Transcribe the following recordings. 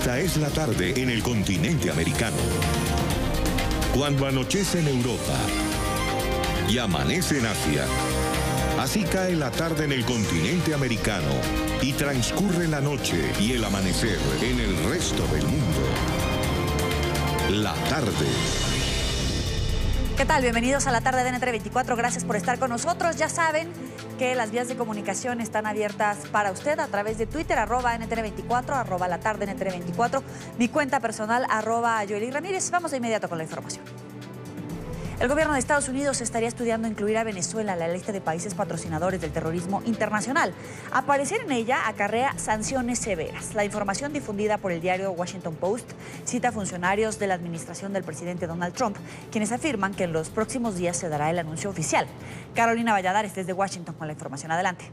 Esta es la tarde en el continente americano. Cuando anochece en Europa y amanece en Asia, así cae la tarde en el continente americano y transcurre la noche y el amanecer en el resto del mundo. La tarde. ¿Qué tal? Bienvenidos a la tarde de NTN 24. Gracias por estar con nosotros. Ya saben que las vías de comunicación están abiertas para usted a través de Twitter, @NTN24, @la tarde NTN24, mi cuenta personal, @Yoeli Ramírez. Vamos de inmediato con la información. El gobierno de Estados Unidos estaría estudiando incluir a Venezuela en la lista de países patrocinadores del terrorismo internacional. Aparecer en ella acarrea sanciones severas. La información difundida por el diario Washington Post cita a funcionarios de la administración del presidente Donald Trump, quienes afirman que en los próximos días se dará el anuncio oficial. Carolina Valladares desde Washington con la información. Adelante.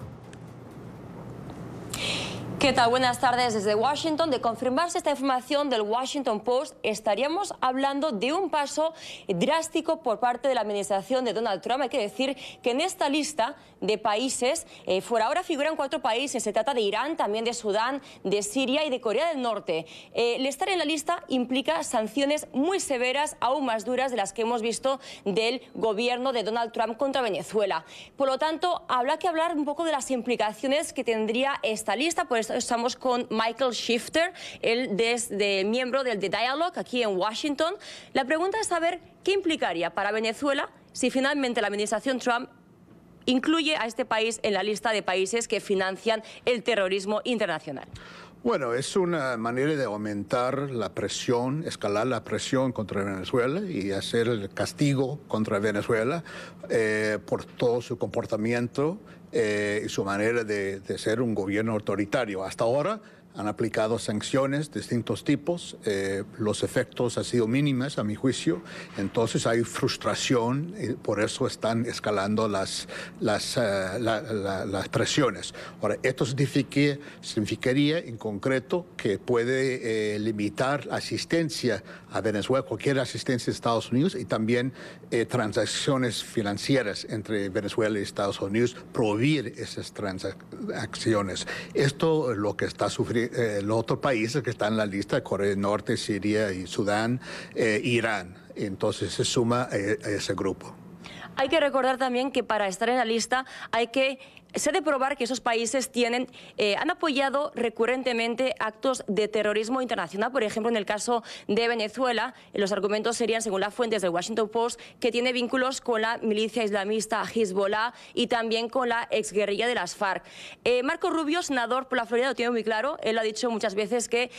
¿Qué tal? Buenas tardes desde Washington. De confirmarse esta información del Washington Post, estaríamos hablando de un paso drástico por parte de la administración de Donald Trump. Hay que decir que en esta lista de países, por ahora figuran 4 países. Se trata de Irán, también de Sudán, de Siria y de Corea del Norte. El estar en la lista implica sanciones muy severas, aún más duras de las que hemos visto del gobierno de Donald Trump contra Venezuela. Por lo tanto, habrá que hablar un poco de las implicaciones que tendría esta lista. Por eso estamos con Michael Shifter, él es miembro del The Dialogue aquí en Washington. La pregunta es saber qué implicaría para Venezuela si finalmente la administración Trump incluye a este país en la lista de países que financian el terrorismo internacional. Bueno, es una manera de aumentar la presión, escalar la presión contra Venezuela y hacer el castigo contra Venezuela por todo su comportamiento y su manera de ser un gobierno autoritario. Hasta ahora han aplicado sanciones de distintos tipos. Los efectos han sido mínimos, a mi juicio. Entonces hay frustración y por eso están escalando las presiones. Ahora, esto significaría en concreto que puede limitar asistencia a Venezuela, cualquier asistencia de Estados Unidos y también transacciones financieras entre Venezuela y Estados Unidos, prohibir esas transacciones. Esto es lo que está sufriendo los otros países que están en la lista: Corea del Norte, Siria y Sudán, Irán. Entonces se suma a ese grupo. Hay que recordar también que para estar en la lista se ha de probar que esos países han apoyado recurrentemente actos de terrorismo internacional. Por ejemplo, en el caso de Venezuela, los argumentos serían, según las fuentes del Washington Post, que tiene vínculos con la milicia islamista Hezbollah y también con la exguerrilla de las FARC. Marco Rubio, senador por la Florida, lo tiene muy claro. Él ha dicho muchas veces que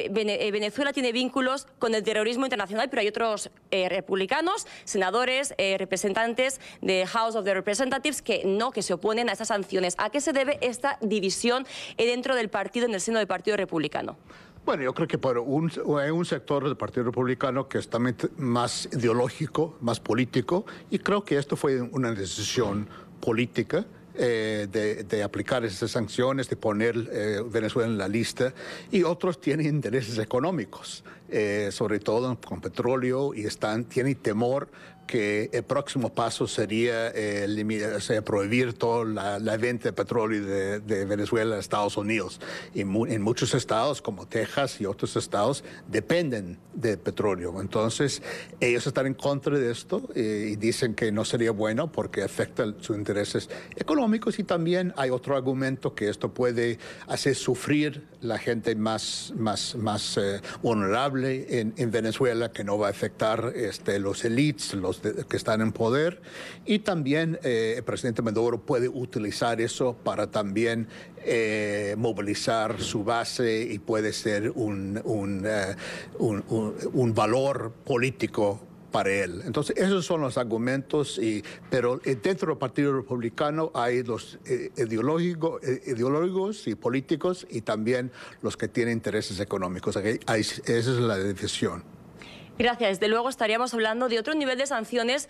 Venezuela tiene vínculos con el terrorismo internacional, pero hay otros republicanos, senadores, representantes de House of the Representatives que se oponen a estas sanciones. ¿A qué se debe esta división dentro del partido, en el seno del Partido Republicano? Bueno, yo creo que hay un sector del Partido Republicano que es también más ideológico, más político, y creo que esto fue una decisión política de aplicar esas sanciones, de poner Venezuela en la lista, y otros tienen intereses económicos, sobre todo con petróleo, y tienen temor que el próximo paso sería prohibir toda la venta de petróleo de Venezuela a Estados Unidos. Y en muchos estados, como Texas y otros estados, dependen del petróleo. Entonces, ellos están en contra de esto y dicen que no sería bueno porque afecta sus intereses económicos. Y también hay otro argumento, que esto puede hacer sufrir la gente más vulnerable en Venezuela, que no va a afectar los élites, que están en poder, y también el presidente Maduro puede utilizar eso para también movilizar su base y puede ser un valor político para él. Entonces, esos son los argumentos, pero dentro del Partido Republicano hay los ideológicos y políticos y también los que tienen intereses económicos. Esa es la división. Gracias. Desde luego estaríamos hablando de otro nivel de sanciones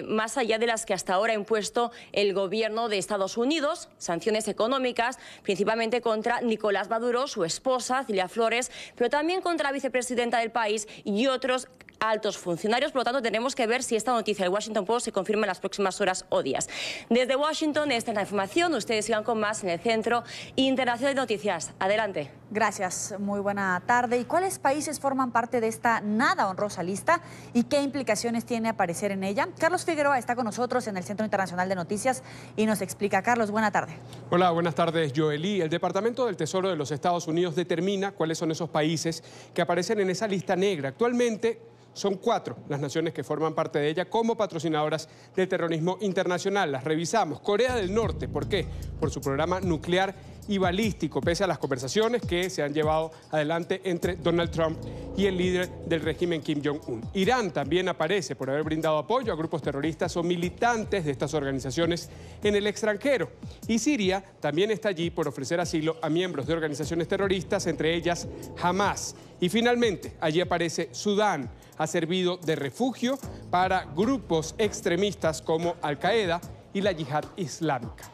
más allá de las que hasta ahora ha impuesto el gobierno de Estados Unidos, sanciones económicas, principalmente contra Nicolás Maduro, su esposa, Cilia Flores, pero también contra la vicepresidenta del país y otros altos funcionarios. Por lo tanto, tenemos que ver si esta noticia del Washington Post se confirma en las próximas horas o días. Desde Washington, esta es la información. Ustedes sigan con más en el Centro Internacional de Noticias. Adelante. Gracias, muy buena tarde. ¿Y cuáles países forman parte de esta nada honrosa lista y qué implicaciones tiene aparecer en ella? Carlos Figueroa está con nosotros en el Centro Internacional de Noticias y nos explica. Carlos, buena tarde. Hola, buenas tardes, Joely. El Departamento del Tesoro de los Estados Unidos determina cuáles son esos países que aparecen en esa lista negra. Actualmente son 4 las naciones que forman parte de ella como patrocinadoras del terrorismo internacional. Las revisamos. Corea del Norte, ¿por qué? Por su programa nuclear y balístico, pese a las conversaciones que se han llevado adelante entre Donald Trump y el líder del régimen Kim Jong-un. Irán también aparece por haber brindado apoyo a grupos terroristas o militantes de estas organizaciones en el extranjero. Y Siria también está allí por ofrecer asilo a miembros de organizaciones terroristas, entre ellas Hamas. Y finalmente, allí aparece Sudán. Ha servido de refugio para grupos extremistas como Al-Qaeda y la Yihad Islámica.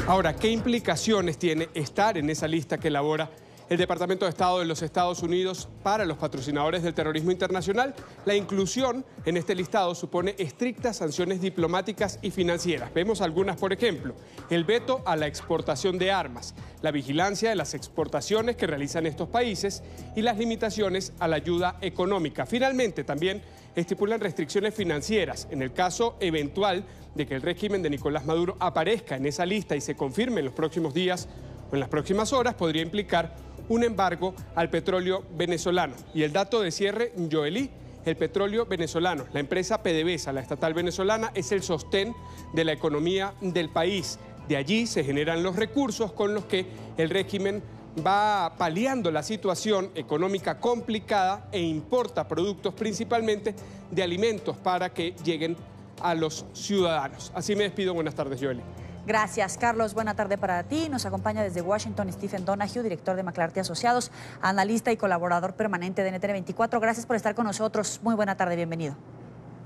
Ahora, ¿qué implicaciones tiene estar en esa lista que elabora el Departamento de Estado de los Estados Unidos para los patrocinadores del terrorismo internacional? La inclusión en este listado supone estrictas sanciones diplomáticas y financieras. Vemos algunas, por ejemplo, el veto a la exportación de armas, la vigilancia de las exportaciones que realizan estos países y las limitaciones a la ayuda económica. Finalmente, también estipulan restricciones financieras en el caso eventual de que el régimen de Nicolás Maduro aparezca en esa lista y se confirme en los próximos días o en las próximas horas. Podría implicar un embargo al petróleo venezolano. Y el dato de cierre, Joely, el petróleo venezolano, la empresa PDVSA, la estatal venezolana, es el sostén de la economía del país. De allí se generan los recursos con los que el régimen va paliando la situación económica complicada e importa productos principalmente de alimentos para que lleguen a los ciudadanos. Así me despido. Buenas tardes, Joely. Gracias, Carlos. Buena tarde para ti. Nos acompaña desde Washington Stephen Donoghue, director de McClarty Asociados, analista y colaborador permanente de NTN24. Gracias por estar con nosotros. Muy buena tarde, bienvenido.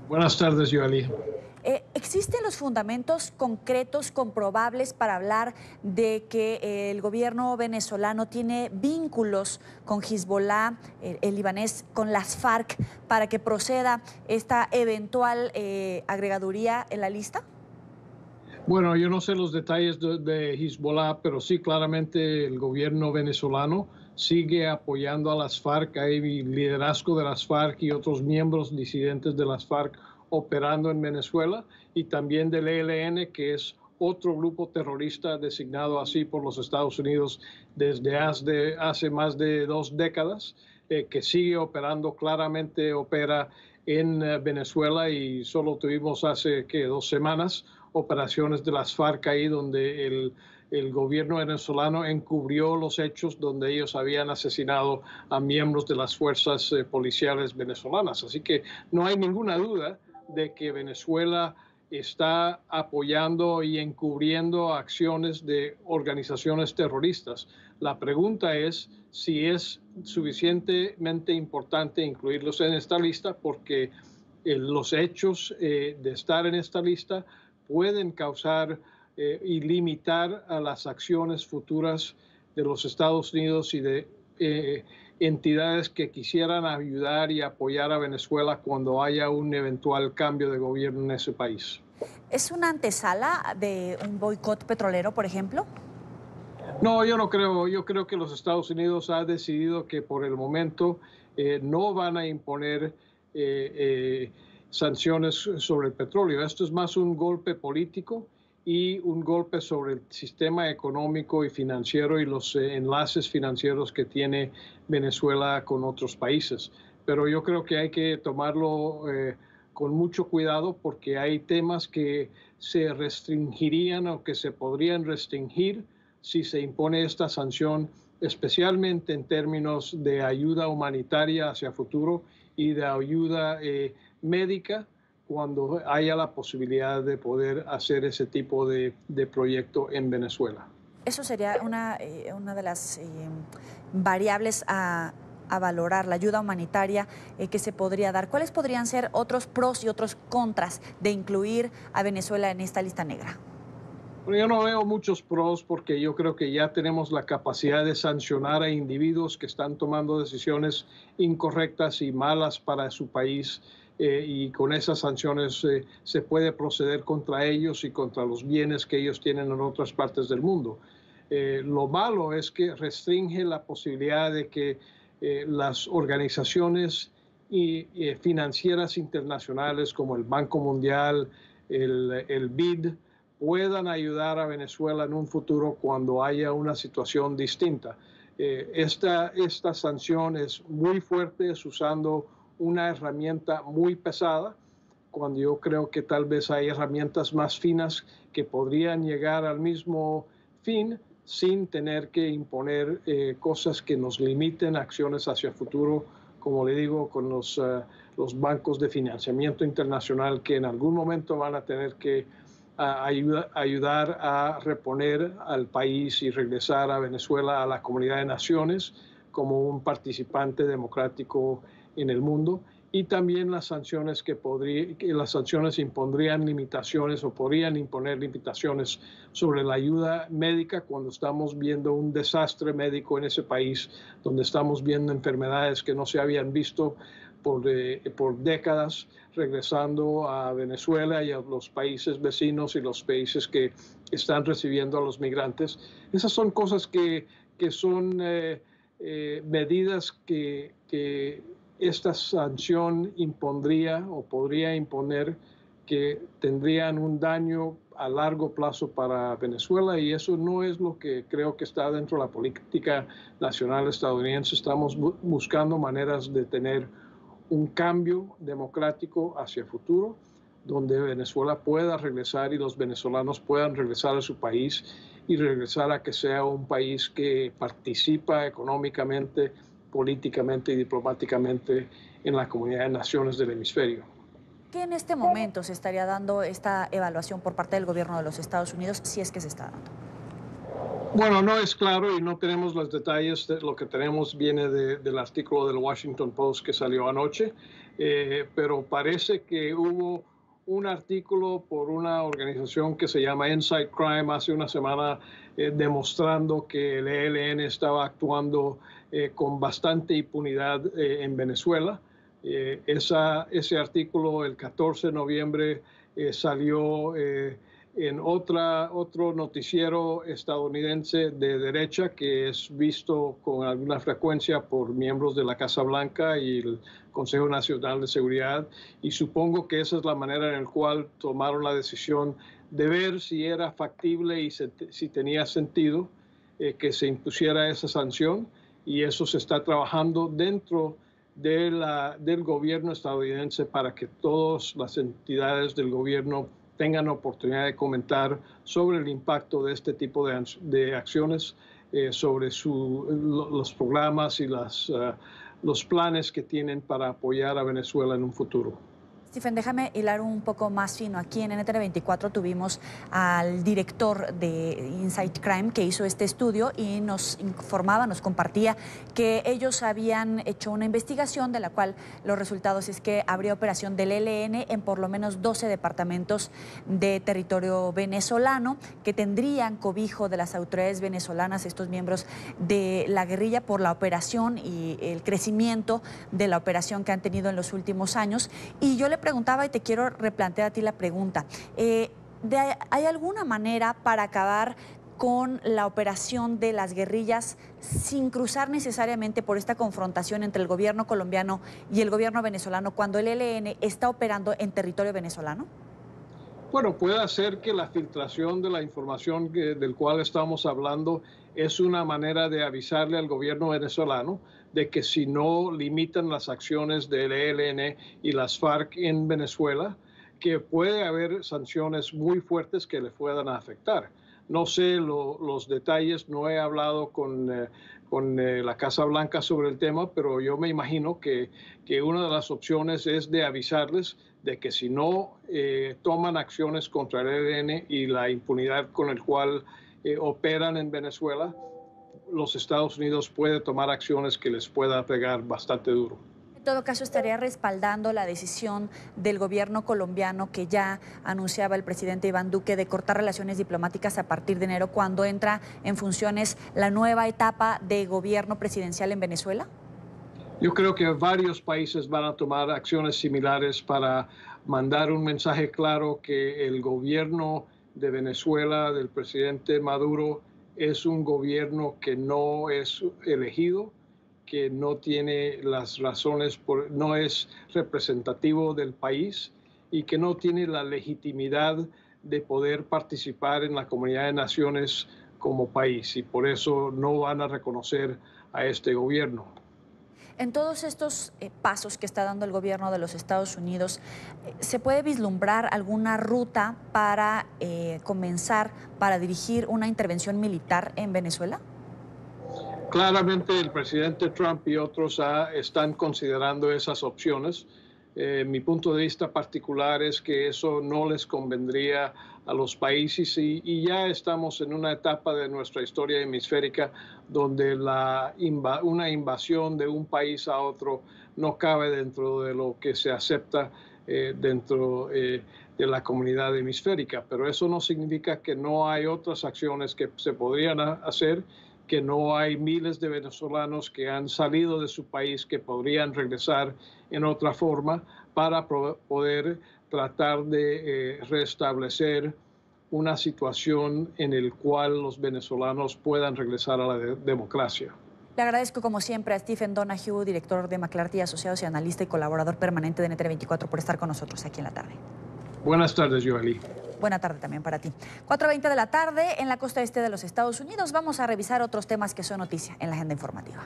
Buenas tardes, Joely. ¿Existen los fundamentos concretos, comprobables para hablar de que el gobierno venezolano tiene vínculos con Hezbollah, el libanés, con las FARC, para que proceda esta eventual agregaduría en la lista? Bueno, yo no sé los detalles de Hezbollah, pero sí claramente el gobierno venezolano sigue apoyando a las FARC. Hay liderazgo de las FARC y otros miembros disidentes de las FARC operando en Venezuela, y también del ELN, que es otro grupo terrorista designado así por los Estados Unidos desde hace más de 2 décadas, que sigue operando, claramente opera en Venezuela, y solo tuvimos hace 2 semanas operaciones de las FARC ahí, donde el gobierno venezolano encubrió los hechos donde ellos habían asesinado a miembros de las fuerzas policiales venezolanas. Así que no hay ninguna duda de que Venezuela está apoyando y encubriendo acciones de organizaciones terroristas. La pregunta es si es suficientemente importante incluirlos en esta lista, porque los hechos de estar en esta lista pueden causar y limitar a las acciones futuras de los Estados Unidos y de entidades que quisieran ayudar y apoyar a Venezuela cuando haya un eventual cambio de gobierno en ese país. ¿Es una antesala de un boicot petrolero, por ejemplo? No, yo no creo. Yo creo que los Estados Unidos han decidido que por el momento no van a imponer sanciones sobre el petróleo. Esto es más un golpe político y un golpe sobre el sistema económico y financiero y los enlaces financieros que tiene Venezuela con otros países. Pero yo creo que hay que tomarlo con mucho cuidado, porque hay temas que se restringirían o que se podrían restringir si se impone esta sanción, especialmente en términos de ayuda humanitaria hacia futuro y de ayuda médica, cuando haya la posibilidad de poder hacer ese tipo de proyecto en Venezuela. Eso sería una de las variables a valorar, la ayuda humanitaria que se podría dar. ¿Cuáles podrían ser otros pros y otros contras de incluir a Venezuela en esta lista negra? Bueno, yo no veo muchos pros porque yo creo que ya tenemos la capacidad de sancionar a individuos que están tomando decisiones incorrectas y malas para su país y con esas sanciones se puede proceder contra ellos y contra los bienes que ellos tienen en otras partes del mundo. Lo malo es que restringe la posibilidad de que las organizaciones financieras internacionales como el Banco Mundial, el BID, puedan ayudar a Venezuela en un futuro cuando haya una situación distinta. Esta sanción es muy fuerte, es usando una herramienta muy pesada, cuando yo creo que tal vez hay herramientas más finas que podrían llegar al mismo fin sin tener que imponer cosas que nos limiten acciones hacia el futuro, como le digo, con los bancos de financiamiento internacional que en algún momento van a tener que ayudar a reponer al país y regresar a Venezuela a la comunidad de naciones como un participante democrático en el mundo. Y también las sanciones las sanciones impondrían limitaciones o podrían imponer limitaciones sobre la ayuda médica cuando estamos viendo un desastre médico en ese país, donde estamos viendo enfermedades que no se habían visto por décadas regresando a Venezuela y a los países vecinos y los países que están recibiendo a los migrantes. Esas son cosas que son medidas que esta sanción impondría o podría imponer, que tendrían un daño a largo plazo para Venezuela, y eso no es lo que creo que está dentro de la política nacional estadounidense. Estamos buscando maneras de tener un cambio democrático hacia el futuro, donde Venezuela pueda regresar y los venezolanos puedan regresar a su país y regresar a que sea un país que participa económicamente, políticamente y diplomáticamente en la comunidad de naciones del hemisferio. ¿Qué en este momento se estaría dando esta evaluación por parte del gobierno de los Estados Unidos, si es que se está dando? Bueno, no es claro y no tenemos los detalles. Lo que tenemos viene del artículo del Washington Post que salió anoche, pero parece que hubo un artículo por una organización que se llama Inside Crime hace una semana demostrando que el ELN estaba actuando con bastante impunidad en Venezuela. Ese artículo el 14 de noviembre salió en otro noticiero estadounidense de derecha que es visto con alguna frecuencia por miembros de la Casa Blanca y el Consejo Nacional de Seguridad, y supongo que esa es la manera en la cual tomaron la decisión de ver si era factible y si tenía sentido que se impusiera esa sanción, y eso se está trabajando dentro del gobierno estadounidense para que todas las entidades del gobierno tengan oportunidad de comentar sobre el impacto de este tipo de acciones, sobre los programas y los planes que tienen para apoyar a Venezuela en un futuro. Stephen, déjame hilar un poco más fino. Aquí en NTN24 tuvimos al director de Inside Crime que hizo este estudio y nos informaba, nos compartía que ellos habían hecho una investigación de la cual los resultados es que habría operación del ELN en por lo menos 12 departamentos de territorio venezolano que tendrían cobijo de las autoridades venezolanas, estos miembros de la guerrilla, por la operación y el crecimiento de la operación que han tenido en los últimos años. Y yo le preguntaba y te quiero replantear a ti la pregunta. ¿Hay alguna manera para acabar con la operación de las guerrillas sin cruzar necesariamente por esta confrontación entre el gobierno colombiano y el gobierno venezolano cuando el ELN está operando en territorio venezolano? Bueno, puede ser que la filtración de la información del cual estamos hablando es una manera de avisarle al gobierno venezolano de que si no limitan las acciones del ELN y las FARC en Venezuela, que puede haber sanciones muy fuertes que le puedan afectar. No sé los detalles, no he hablado con la Casa Blanca sobre el tema, pero yo me imagino que una de las opciones es de avisarles de que si no toman acciones contra el ELN y la impunidad con el cual operan en Venezuela, los Estados Unidos puede tomar acciones que les pueda pegar bastante duro. En todo caso, estaría respaldando la decisión del gobierno colombiano que ya anunciaba el presidente Iván Duque de cortar relaciones diplomáticas a partir de enero, cuando entra en funciones la nueva etapa de gobierno presidencial en Venezuela. Yo creo que varios países van a tomar acciones similares para mandar un mensaje claro que el gobierno de Venezuela, del presidente Maduro, es un gobierno que no es elegido, que no tiene las razones, no es representativo del país y que no tiene la legitimidad de poder participar en la Comunidad de Naciones como país, y por eso no van a reconocer a este gobierno. En todos estos pasos que está dando el gobierno de los Estados Unidos, ¿se puede vislumbrar alguna ruta para comenzar, para dirigir una intervención militar en Venezuela? Claramente el presidente Trump y otros están considerando esas opciones. Mi punto de vista particular es que eso no les convendría a los países y ya estamos en una etapa de nuestra historia hemisférica donde una invasión de un país a otro no cabe dentro de lo que se acepta dentro de la comunidad hemisférica. Pero eso no significa que no hay otras acciones que se podrían hacer, que no hay miles de venezolanos que han salido de su país que podrían regresar en otra forma para poder tratar de restablecer una situación en la cual los venezolanos puedan regresar a la democracia. Le agradezco como siempre a Stephen Donahue, director de McClarty Asociados y analista y colaborador permanente de NTN24, por estar con nosotros aquí en la tarde. Buenas tardes, Joely. Buena tarde también para ti. 4:20 de la tarde en la costa este de los Estados Unidos. Vamos a revisar otros temas que son noticia en la agenda informativa.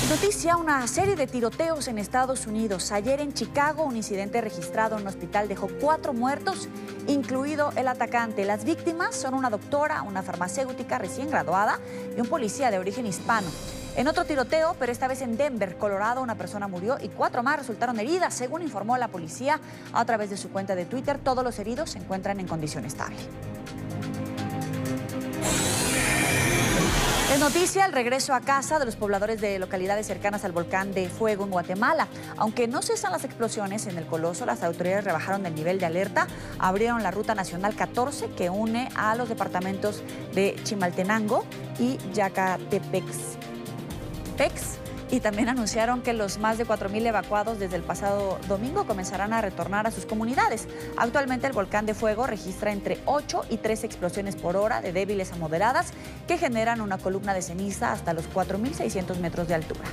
Noticia, una serie de tiroteos en Estados Unidos. Ayer en Chicago, un incidente registrado en un hospital dejó 4 muertos, incluido el atacante. Las víctimas son una doctora, una farmacéutica recién graduada y un policía de origen hispano. En otro tiroteo, pero esta vez en Denver, Colorado, una persona murió y 4 más resultaron heridas, según informó la policía a través de su cuenta de Twitter. Todos los heridos se encuentran en condición estable. Es noticia el regreso a casa de los pobladores de localidades cercanas al volcán de Fuego en Guatemala. Aunque no cesan las explosiones en el Coloso, las autoridades rebajaron el nivel de alerta, abrieron la ruta nacional 14 que une a los departamentos de Chimaltenango y Yacatepex. Y también anunciaron que los más de 4,000 evacuados desde el pasado domingo comenzarán a retornar a sus comunidades. Actualmente el volcán de Fuego registra entre 8 y 13 explosiones por hora, de débiles a moderadas, que generan una columna de ceniza hasta los 4.600 metros de altura.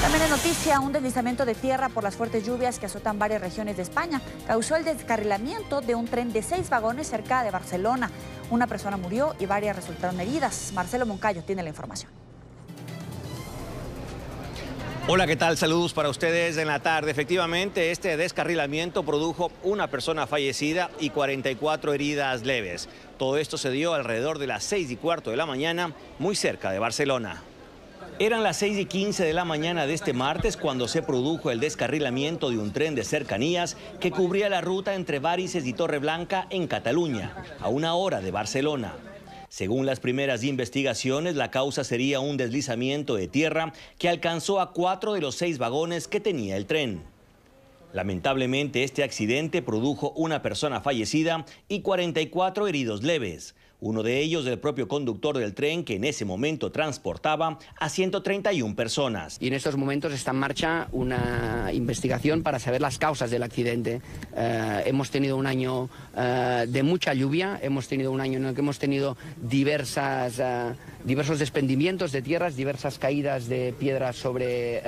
También es noticia un deslizamiento de tierra por las fuertes lluvias que azotan varias regiones de España. Causó el descarrilamiento de un tren de 6 vagones cerca de Barcelona. Una persona murió y varias resultaron heridas. Marcelo Moncayo tiene la información. Hola, ¿qué tal? Saludos para ustedes en la tarde. Efectivamente, este descarrilamiento produjo una persona fallecida y 44 heridas leves. Todo esto se dio alrededor de las 6:15 de la mañana, muy cerca de Barcelona. Eran las 6:15 de la mañana de este martes cuando se produjo el descarrilamiento de un tren de cercanías que cubría la ruta entre Varizes y Torreblanca en Cataluña, a 1 hora de Barcelona. Según las primeras investigaciones, la causa sería un deslizamiento de tierra que alcanzó a 4 de los 6 vagones que tenía el tren. Lamentablemente, este accidente produjo una persona fallecida y 44 heridos leves. Uno de ellos el propio conductor del tren, que en ese momento transportaba a 131 personas. Y en estos momentos está en marcha una investigación para saber las causas del accidente. Hemos tenido un año de mucha lluvia, hemos tenido un año en el que hemos tenido diversos desprendimientos de tierras, diversas caídas de piedras sobre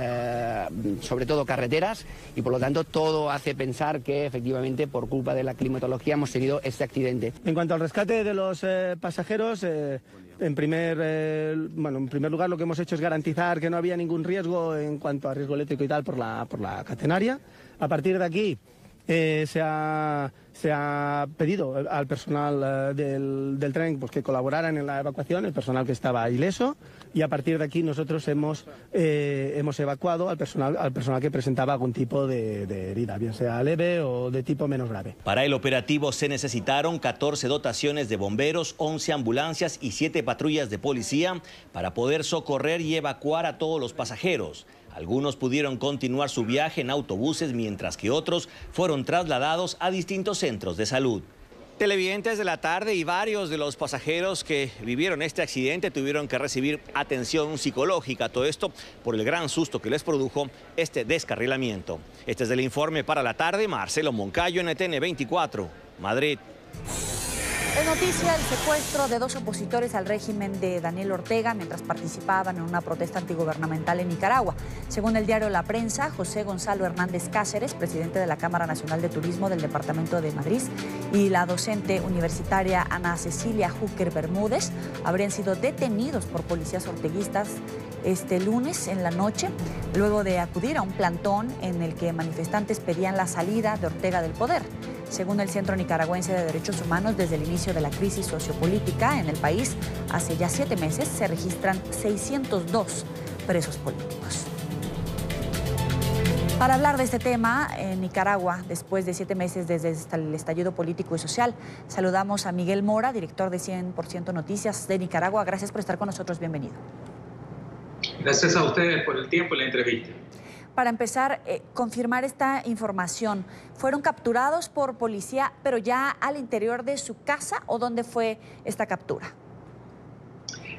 todo carreteras, y por lo tanto todo hace pensar que efectivamente por culpa de la climatología hemos tenido este accidente. En cuanto al rescate de los pasajeros, en primer lugar lo que hemos hecho es garantizar que no había ningún riesgo en cuanto a riesgo eléctrico y tal por la catenaria. A partir de aquí se ha pedido al personal del tren pues, que colaboraran en la evacuación, el personal que estaba ileso, y a partir de aquí nosotros hemos evacuado al personal que presentaba algún tipo de herida, bien sea leve o de tipo menos grave. Para el operativo se necesitaron 14 dotaciones de bomberos, 11 ambulancias y 7 patrullas de policía para poder socorrer y evacuar a todos los pasajeros. Algunos pudieron continuar su viaje en autobuses, mientras que otros fueron trasladados a distintos centros de salud. Televidentes de la tarde y varios de los pasajeros que vivieron este accidente tuvieron que recibir atención psicológica. Todo esto por el gran susto que les produjo este descarrilamiento. Este es el informe para la tarde. Marcelo Moncayo, NTN 24, Madrid. Es noticia el secuestro de 2 opositores al régimen de Daniel Ortega mientras participaban en una protesta antigubernamental en Nicaragua. Según el diario La Prensa, José Gonzalo Hernández Cáceres, presidente de la Cámara Nacional de Turismo del Departamento de Madrid, y la docente universitaria Ana Cecilia Júquer Bermúdez habrían sido detenidos por policías orteguistas este lunes en la noche, luego de acudir a un plantón en el que manifestantes pedían la salida de Ortega del poder. Según el Centro Nicaragüense de Derechos Humanos, desde el inicio de la crisis sociopolítica en el país, hace ya 7 meses, se registran 602 presos políticos. Para hablar de este tema, en Nicaragua, después de 7 meses desde el estallido político y social, saludamos a Miguel Mora, director de 100% Noticias de Nicaragua. Gracias por estar con nosotros. Bienvenido. Gracias a ustedes por el tiempo y la entrevista. Para empezar, confirmar esta información, ¿fueron capturados por policía, pero ya al interior de su casa, o dónde fue esta captura?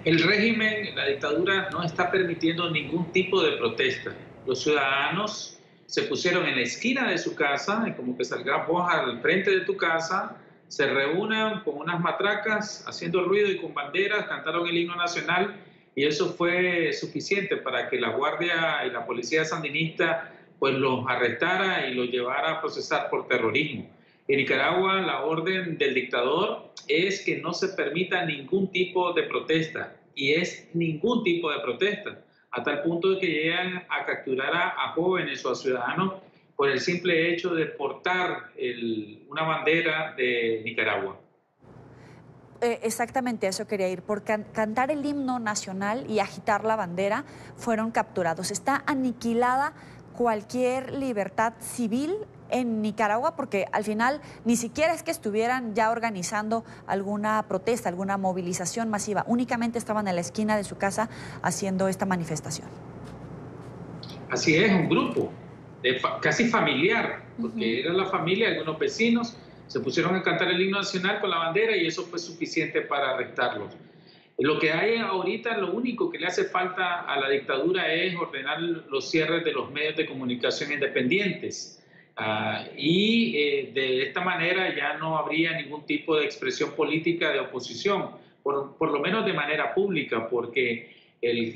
El régimen, la dictadura, no está permitiendo ningún tipo de protesta. Los ciudadanos se pusieron en la esquina de su casa, y como que salgas vos al frente de tu casa, se reúnan con unas matracas, haciendo ruido y con banderas, cantaron el himno nacional. Y eso fue suficiente para que la Guardia y la Policía Sandinista pues los arrestara y los llevara a procesar por terrorismo. En Nicaragua la orden del dictador es que no se permita ningún tipo de protesta, y es ningún tipo de protesta, a tal punto de que llegan a capturar a jóvenes o a ciudadanos por el simple hecho de portar una bandera de Nicaragua. Exactamente a eso quería ir. Por cantar el himno nacional y agitar la bandera fueron capturados. ¿Está aniquilada cualquier libertad civil en Nicaragua? Porque al final ni siquiera es que estuvieran ya organizando alguna protesta, alguna movilización masiva. Únicamente estaban en la esquina de su casa haciendo esta manifestación. Así es, un grupo casi familiar, porque era la familia, algunos vecinos se pusieron a cantar el himno nacional con la bandera, y eso fue suficiente para arrestarlos. Lo que hay ahorita, lo único que le hace falta a la dictadura es ordenar los cierres de los medios de comunicación independientes. De esta manera ya no habría ningún tipo de expresión política de oposición, por lo menos de manera pública, porque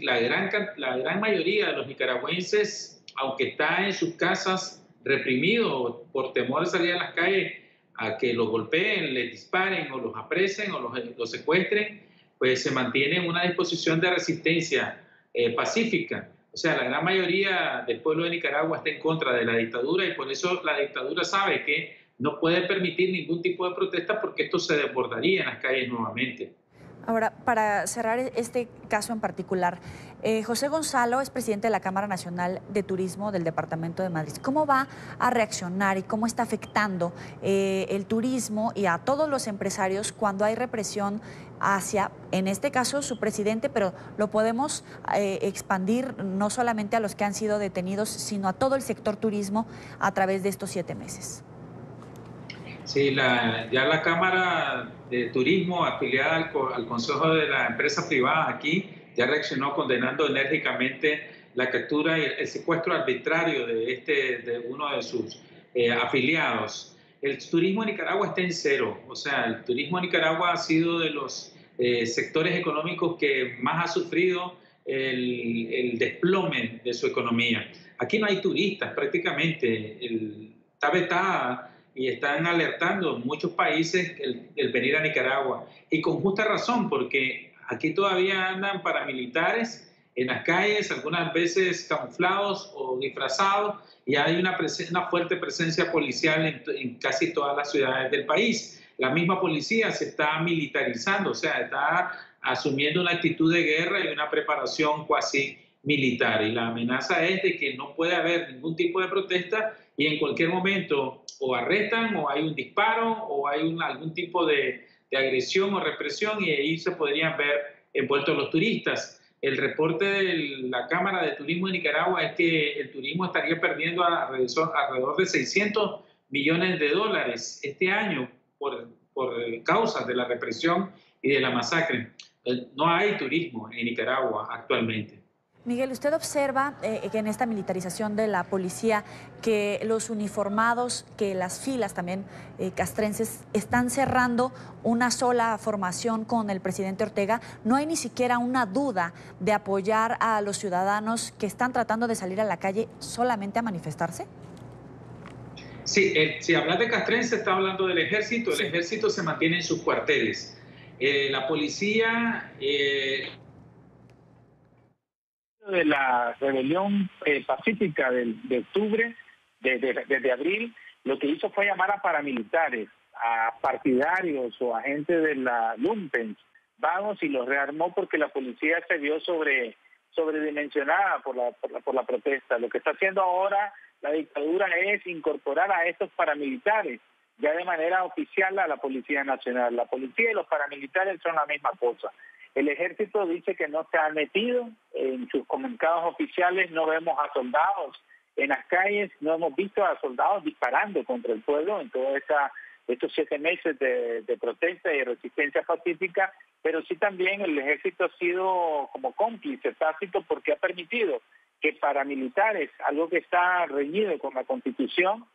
la gran mayoría de los nicaragüenses, aunque está en sus casas reprimido por temor de salir a las calles, a que los golpeen, les disparen o los apresen o los secuestren, pues se mantiene en una disposición de resistencia pacífica. O sea, la gran mayoría del pueblo de Nicaragua está en contra de la dictadura, y por eso la dictadura sabe que no puede permitir ningún tipo de protesta, porque esto se desbordaría en las calles nuevamente. Ahora, para cerrar este caso en particular, José Gonzalo es presidente de la Cámara Nacional de Turismo del Departamento de Madrid. ¿Cómo va a reaccionar y cómo está afectando el turismo y a todos los empresarios cuando hay represión hacia, en este caso, su presidente, pero lo podemos expandir no solamente a los que han sido detenidos, sino a todo el sector turismo a través de estos 7 meses? Sí, ya la Cámara de Turismo, afiliada al Consejo de la Empresa Privada aquí, ya reaccionó condenando enérgicamente la captura y el secuestro arbitrario de uno de sus afiliados. El turismo en Nicaragua está en cero. O sea, el turismo en Nicaragua ha sido de los sectores económicos que más ha sufrido el desplome de su economía. Aquí no hay turistas prácticamente. Está vetada, y están alertando muchos países el venir a Nicaragua. Y con justa razón, porque aquí todavía andan paramilitares en las calles, algunas veces camuflados o disfrazados, y hay una fuerte presencia policial en casi todas las ciudades del país. La misma policía se está militarizando, o sea, está asumiendo una actitud de guerra y una preparación cuasi militar. Y la amenaza es de que no puede haber ningún tipo de protesta y en cualquier momento o arrestan o hay un disparo o hay algún tipo de agresión o represión y ahí se podrían ver envueltos los turistas. El reporte de la Cámara de Turismo de Nicaragua es que el turismo estaría perdiendo alrededor de 600 millones de dólares este año por causas de la represión y de la masacre. No hay turismo en Nicaragua actualmente. Miguel, usted observa que en esta militarización de la policía que los uniformados, que las filas también castrenses están cerrando una sola formación con el presidente Ortega. ¿No hay ni siquiera una duda de apoyar a los ciudadanos que están tratando de salir a la calle solamente a manifestarse? Sí, si hablas de castrense, está hablando del ejército. El ejército se mantiene en sus cuarteles. La policía... de la rebelión pacífica de octubre, desde abril, lo que hizo fue llamar a paramilitares, a partidarios o a gente de la Lumpen, vagos, y los rearmó porque la policía se vio sobredimensionada por la protesta. Lo que está haciendo ahora la dictadura es incorporar a estos paramilitares ya de manera oficial a la Policía Nacional. La policía y los paramilitares son la misma cosa. El ejército dice que no se ha metido en sus comunicados oficiales, no vemos a soldados en las calles, no hemos visto a soldados disparando contra el pueblo en todos estos 7 meses de protesta y resistencia pacífica, pero sí también el ejército ha sido como cómplice tácito porque ha permitido que paramilitares, algo que está reñido con la Constitución,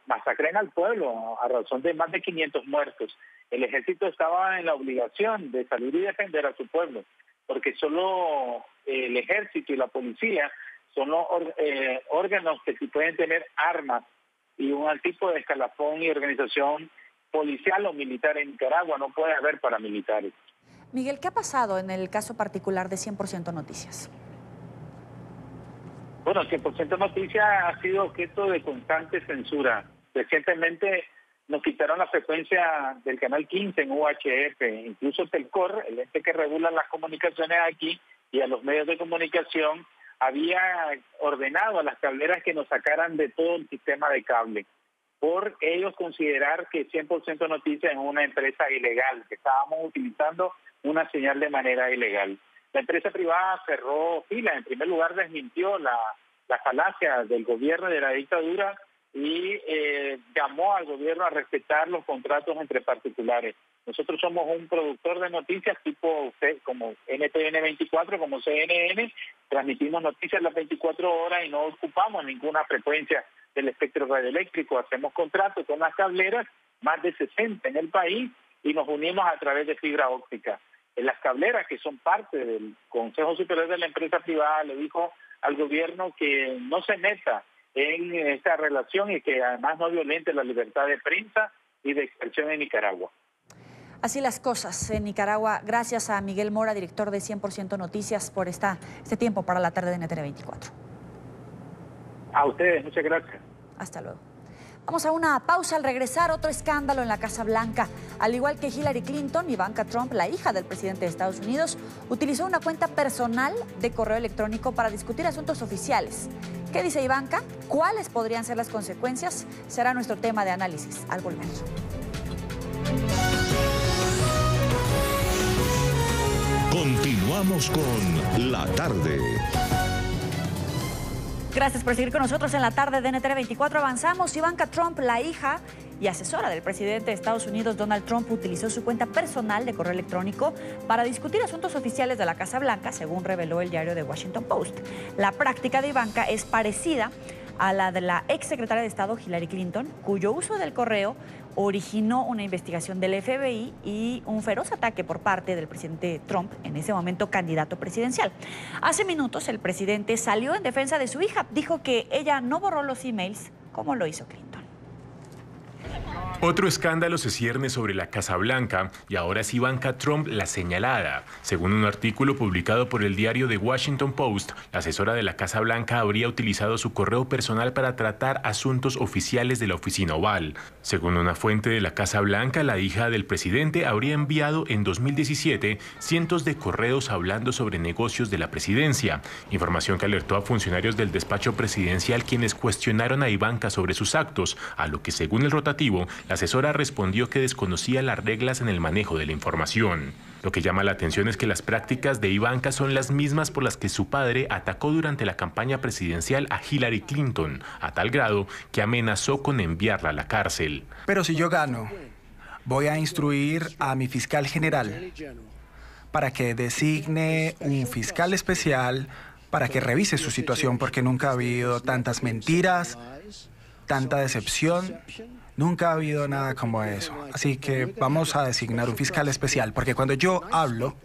masacren al pueblo a razón de más de 500 muertos. El ejército estaba en la obligación de salir y defender a su pueblo, porque solo el ejército y la policía son los órganos que sí pueden tener armas y un tipo de escalafón y organización policial o militar en Nicaragua. No puede haber paramilitares. Miguel, ¿qué ha pasado en el caso particular de 100% Noticias? Bueno, 100% Noticias ha sido objeto de constante censura. Recientemente nos quitaron la frecuencia del canal 15 en UHF, incluso Telcor, el ente que regula las comunicaciones aquí y a los medios de comunicación, había ordenado a las cableras que nos sacaran de todo el sistema de cable, por ellos considerar que 100% Noticias es una empresa ilegal, que estábamos utilizando una señal de manera ilegal. La empresa privada cerró filas, en primer lugar desmintió la falacia del gobierno y de la dictadura y llamó al gobierno a respetar los contratos entre particulares. Nosotros somos un productor de noticias tipo como NTN 24, como CNN, transmitimos noticias las 24 horas y no ocupamos ninguna frecuencia del espectro radioeléctrico. Hacemos contratos con las cableras, más de 60 en el país, y nos unimos a través de fibra óptica. Las cableras, que son parte del Consejo Superior de la Empresa Privada, le dijo al gobierno que no se meta en esta relación y que además no violente la libertad de prensa y de expresión en Nicaragua. Así las cosas en Nicaragua. Gracias a Miguel Mora, director de 100% Noticias, por este tiempo para la tarde de NTN 24. A ustedes, muchas gracias. Hasta luego. Vamos a una pausa. Al regresar, otro escándalo en la Casa Blanca. Al igual que Hillary Clinton, Ivanka Trump, la hija del presidente de Estados Unidos, utilizó una cuenta personal de correo electrónico para discutir asuntos oficiales. ¿Qué dice Ivanka? ¿Cuáles podrían ser las consecuencias? Será nuestro tema de análisis al volver. Continuamos con La Tarde. Gracias por seguir con nosotros en la tarde de NTN 24. Avanzamos. Ivanka Trump, la hija y asesora del presidente de Estados Unidos, Donald Trump, utilizó su cuenta personal de correo electrónico para discutir asuntos oficiales de la Casa Blanca, según reveló el diario The Washington Post. La práctica de Ivanka es parecida a la de la exsecretaria de Estado Hillary Clinton, cuyo uso del correo originó una investigación del FBI y un feroz ataque por parte del presidente Trump, en ese momento candidato presidencial. Hace minutos el presidente salió en defensa de su hija. Dijo que ella no borró los emails como lo hizo Clinton. Otro escándalo se cierne sobre la Casa Blanca y ahora es Ivanka Trump la señalada. Según un artículo publicado por el diario The Washington Post, la asesora de la Casa Blanca habría utilizado su correo personal para tratar asuntos oficiales de la oficina oval. Según una fuente de la Casa Blanca, la hija del presidente habría enviado en 2017 cientos de correos hablando sobre negocios de la presidencia, información que alertó a funcionarios del despacho presidencial quienes cuestionaron a Ivanka sobre sus actos, a lo que según el rotativo, la asesora respondió que desconocía las reglas en el manejo de la información. Lo que llama la atención es que las prácticas de Ivanka son las mismas por las que su padre atacó durante la campaña presidencial a Hillary Clinton, a tal grado que amenazó con enviarla a la cárcel. Pero si yo gano, voy a instruir a mi fiscal general para que designe un fiscal especial para que revise su situación, porque nunca ha habido tantas mentiras, tanta decepción. Nunca ha habido nada como eso. Así que vamos a designar un fiscal especial, porque cuando yo hablo,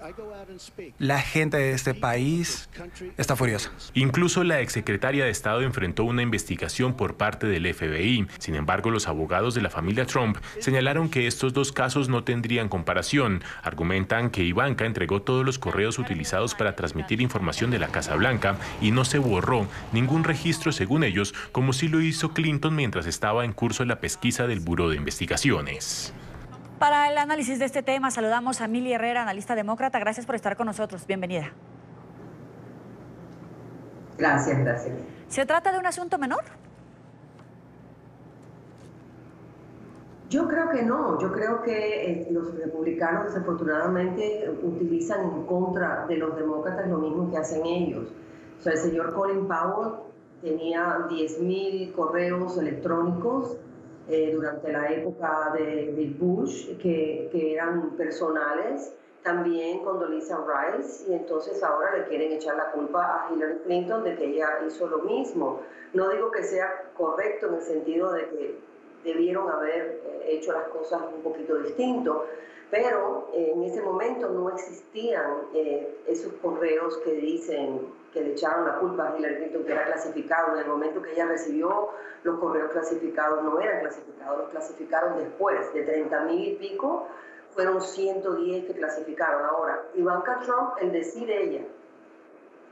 la gente de este país está furiosa. Incluso la exsecretaria de Estado enfrentó una investigación por parte del FBI. Sin embargo, los abogados de la familia Trump señalaron que estos dos casos no tendrían comparación. Argumentan que Ivanka entregó todos los correos utilizados para transmitir información de la Casa Blanca y no se borró ningún registro, según ellos, como sí lo hizo Clinton mientras estaba en curso la pesquisa del Buró de Investigaciones. Para el análisis de este tema, saludamos a Mili Herrera, analista demócrata. Gracias por estar con nosotros. Bienvenida. Gracias. ¿Se trata de un asunto menor? Yo creo que no. Yo creo que los republicanos desafortunadamente utilizan en contra de los demócratas lo mismo que hacen ellos. O sea, el señor Colin Powell tenía 10.000 correos electrónicos durante la época de Bush, que eran personales, también con Condoleezza Rice, y entonces ahora le quieren echar la culpa a Hillary Clinton de que ella hizo lo mismo. No digo que sea correcto en el sentido de que debieron haber hecho las cosas un poquito distinto, pero en ese momento no existían esos correos que dicen que le echaron la culpa a Hillary Clinton, que era clasificado. En el momento que ella recibió los correos clasificados, no eran clasificados, los clasificaron después, de 30.000 y pico, fueron 110 que clasificaron. Ahora, Ivanka Trump, el decir ella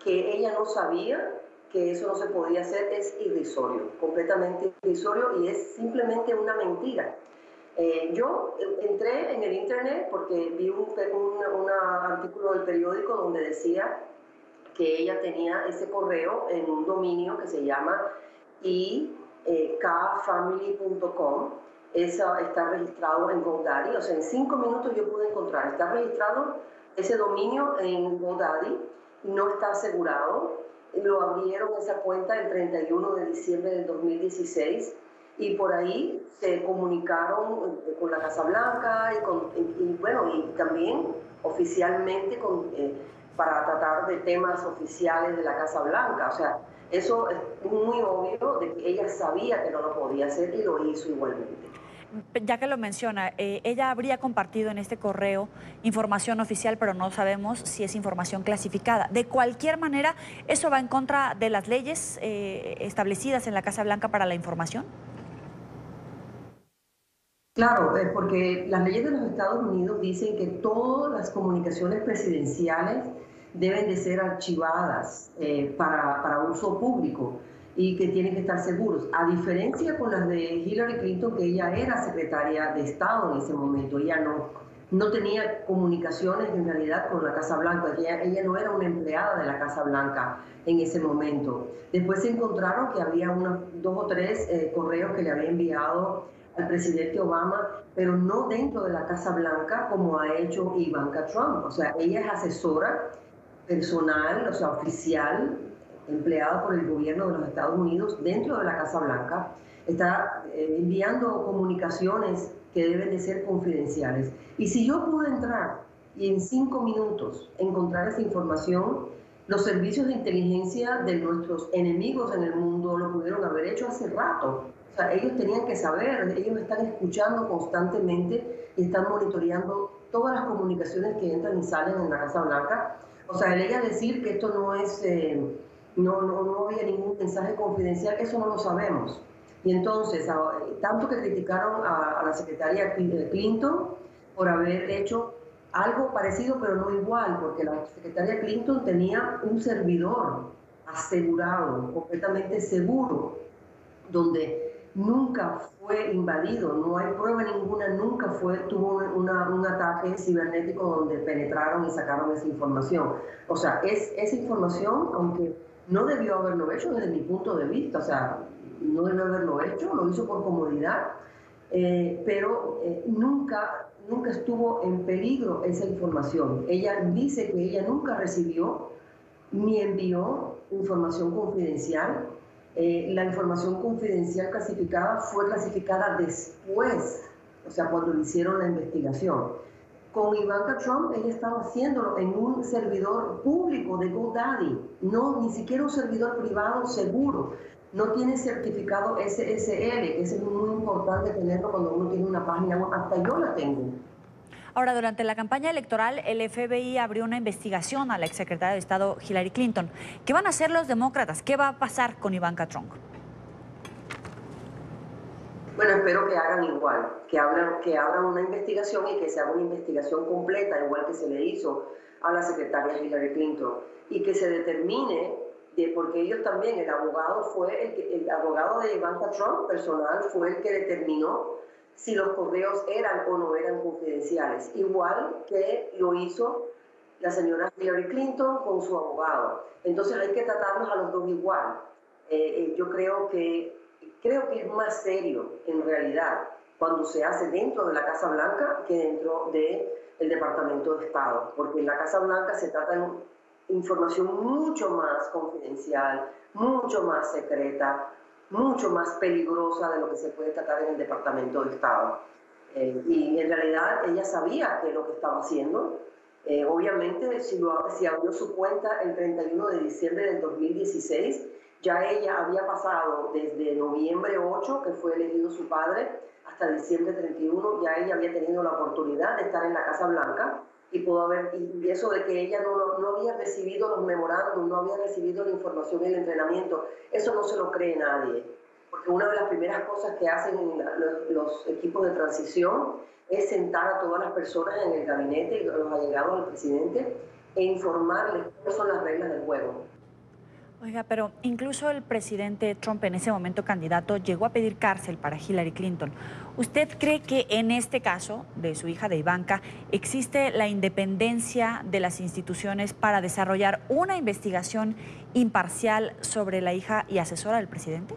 que ella no sabía que eso no se podía hacer es irrisorio, completamente irrisorio, y es simplemente una mentira. Yo entré en el internet porque vi un artículo del periódico donde decía que ella tenía ese correo en un dominio que se llama ikfamily.com. Eso está registrado en GoDaddy. O sea, en 5 minutos yo pude encontrar. Está registrado ese dominio en GoDaddy, no está asegurado. Lo abrieron esa cuenta el 31 de diciembre del 2016 y por ahí se comunicaron con la Casa Blanca y también oficialmente para tratar de temas oficiales de la Casa Blanca. O sea, eso es muy obvio de que ella sabía que no lo podía hacer y lo hizo igualmente. Ya que lo menciona, ella habría compartido en este correo información oficial, pero no sabemos si es información clasificada. De cualquier manera, ¿eso va en contra de las leyes establecidas en la Casa Blanca para la información? Claro, porque las leyes de los Estados Unidos dicen que todas las comunicaciones presidenciales deben de ser archivadas para uso público y que tienen que estar seguros. A diferencia con las de Hillary Clinton, que ella era secretaria de Estado en ese momento, ella no tenía comunicaciones en realidad con la Casa Blanca, ella no era una empleada de la Casa Blanca en ese momento. Después se encontraron que había 2 o 3 correos que le había enviado al presidente Obama, pero no dentro de la Casa Blanca como ha hecho Ivanka Trump. O sea, ella es asesora personal, o sea, oficial, empleada por el gobierno de los Estados Unidos dentro de la Casa Blanca, está enviando comunicaciones que deben de ser confidenciales. Y si yo pude entrar y en 5 minutos encontrar esa información, los servicios de inteligencia de nuestros enemigos en el mundo lo pudieron haber hecho hace rato. O sea, ellos tenían que saber, ellos están escuchando constantemente y están monitoreando todas las comunicaciones que entran y salen en la Casa Blanca. O sea, el ella decir que esto no es... No había ningún mensaje confidencial, eso no lo sabemos. Y entonces, tanto que criticaron a la secretaria Clinton por haber hecho algo parecido pero no igual, porque la secretaria Clinton tenía un servidor asegurado, completamente seguro, donde nunca fue invadido, no hay prueba ninguna, nunca tuvo un ataque cibernético donde penetraron y sacaron esa información. O sea, esa información, aunque no debió haberlo hecho desde mi punto de vista, o sea, no debió haberlo hecho, lo hizo por comodidad, pero nunca estuvo en peligro esa información. Ella dice que ella nunca recibió ni envió información confidencial. La información confidencial clasificada fue clasificada después, o sea, cuando le hicieron la investigación. Con Ivanka Trump, ella estaba haciéndolo en un servidor público de GoDaddy, no, ni siquiera un servidor privado seguro. No tiene certificado SSL, que es muy importante tenerlo cuando uno tiene una página web. Hasta yo la tengo. Ahora, durante la campaña electoral, el FBI abrió una investigación a la exsecretaria de Estado Hillary Clinton. ¿Qué van a hacer los demócratas? ¿Qué va a pasar con Ivanka Trump? Bueno, espero que hagan igual, que abran una investigación y que se haga una investigación completa, igual que se le hizo a la secretaria Hillary Clinton, y que se determine, porque ellos también, el abogado de Ivanka Trump personal fue el que determinó si los correos eran o no eran confidenciales, igual que lo hizo la señora Hillary Clinton con su abogado. Entonces hay que tratarlos a los dos igual. Yo creo que es más serio, en realidad, cuando se hace dentro de la Casa Blanca que dentro del Departamento de Estado, porque en la Casa Blanca se trata de información mucho más confidencial, mucho más secreta, mucho más peligrosa de lo que se puede tratar en el Departamento de Estado. Y en realidad ella sabía que lo que estaba haciendo. Obviamente, si abrió su cuenta el 31 de diciembre del 2016, ya ella había pasado desde noviembre 8, que fue elegido su padre, hasta diciembre 31, ya ella había tenido la oportunidad de estar en la Casa Blanca y eso de que ella no había recibido los memorándum, no había recibido la información y el entrenamiento, eso no se lo cree nadie, porque una de las primeras cosas que hacen los equipos de transición es sentar a todas las personas en el gabinete, los allegados al presidente, e informarles cuáles son las reglas del juego. Oiga, pero incluso el presidente Trump, en ese momento candidato, llegó a pedir cárcel para Hillary Clinton. ¿Usted cree que en este caso de su hija de Ivanka existe la independencia de las instituciones para desarrollar una investigación imparcial sobre la hija y asesora del presidente?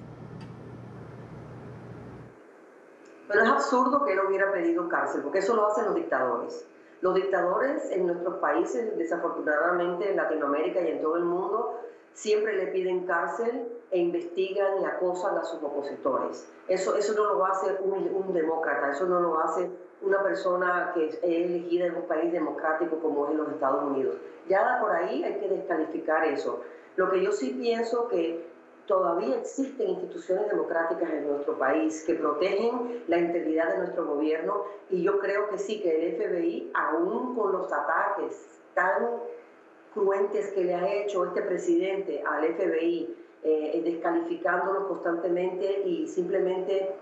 Pero es absurdo que él hubiera pedido cárcel, porque eso lo hacen los dictadores. Los dictadores en nuestros países, desafortunadamente en Latinoamérica y en todo el mundo, siempre le piden cárcel e investigan y acosan a sus opositores. Eso no lo hace un demócrata, eso no lo hace una persona que es elegida en un país democrático como es en los Estados Unidos. Ya por ahí hay que descalificar eso. Lo que yo sí pienso que todavía existen instituciones democráticas en nuestro país que protegen la integridad de nuestro gobierno, y yo creo que sí, que el FBI, aún con los ataques tan cruentes que le ha hecho este presidente al FBI, descalificándolos constantemente y simplemente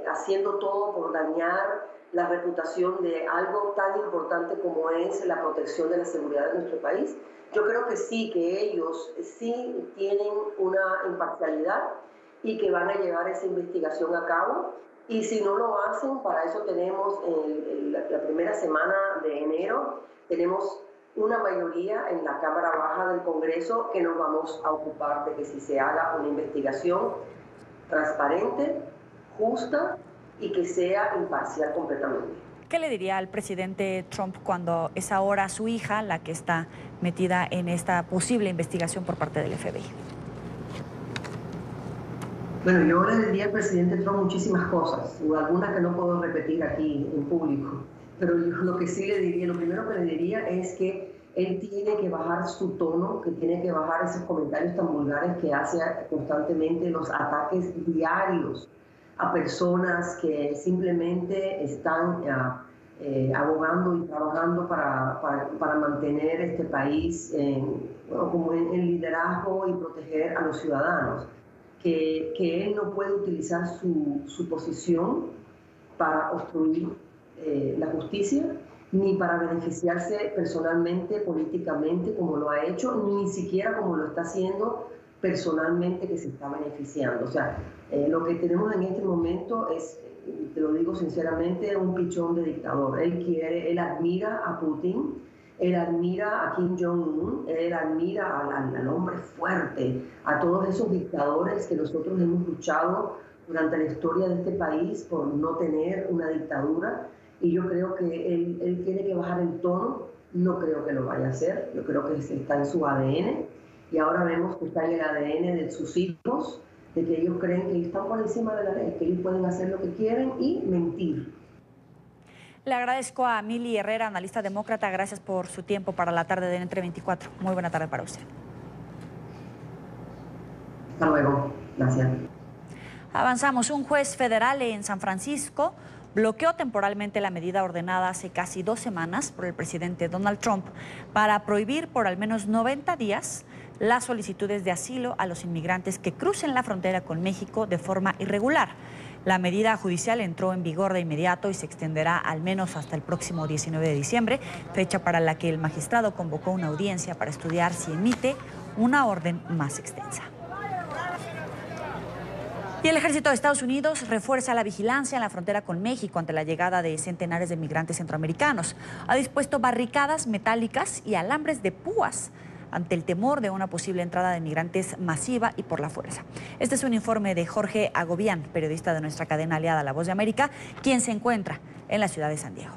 haciendo todo por dañar la reputación de algo tan importante como es la protección de la seguridad de nuestro país. Yo creo que sí, que ellos sí tienen una imparcialidad y que van a llevar esa investigación a cabo. Y si no lo hacen, para eso tenemos la primera semana de enero, tenemos una mayoría en la Cámara Baja del Congreso que nos vamos a ocupar de que si se haga una investigación transparente, justa y que sea imparcial completamente. ¿Qué le diría al presidente Trump cuando es ahora su hija la que está metida en esta posible investigación por parte del FBI? Bueno, yo le diría al presidente Trump muchísimas cosas, o algunas que no puedo repetir aquí en público. Pero yo lo que sí le diría, lo primero que le diría es que él tiene que bajar su tono, que tiene que bajar esos comentarios tan vulgares que hace constantemente, los ataques diarios a personas que simplemente están abogando y trabajando para mantener este país como en liderazgo y proteger a los ciudadanos. que él no puede utilizar su posición para obstruir la justicia, ni para beneficiarse personalmente, políticamente, como lo ha hecho, ni siquiera como lo está haciendo personalmente, que se está beneficiando. O sea, lo que tenemos en este momento es, te lo digo sinceramente, un pichón de dictador. Él admira a Putin, él admira a Kim Jong-un, él admira al hombre fuerte, a todos esos dictadores que nosotros hemos luchado durante la historia de este país por no tener una dictadura. Y yo creo que él tiene que bajar el tono. No creo que lo vaya a hacer, yo creo que está en su ADN, y ahora vemos que está en el ADN de sus hijos, de que ellos creen que están por encima de la ley, que ellos pueden hacer lo que quieren y mentir. Le agradezco a Mili Herrera, analista demócrata. Gracias por su tiempo para la tarde de Entre 24. Muy buena tarde para usted. Hasta luego. Gracias. Avanzamos. Un juez federal en San Francisco bloqueó temporalmente la medida ordenada hace casi 2 semanas por el presidente Donald Trump para prohibir por al menos 90 días las solicitudes de asilo a los inmigrantes que crucen la frontera con México de forma irregular. La medida judicial entró en vigor de inmediato y se extenderá al menos hasta el próximo 19 de diciembre, fecha para la que el magistrado convocó una audiencia para estudiar si emite una orden más extensa. Y el ejército de Estados Unidos refuerza la vigilancia en la frontera con México ante la llegada de centenares de migrantes centroamericanos. Ha dispuesto barricadas metálicas y alambres de púas ante el temor de una posible entrada de migrantes masiva y por la fuerza. Este es un informe de Jorge Agobián, periodista de nuestra cadena aliada La Voz de América, quien se encuentra en la ciudad de San Diego.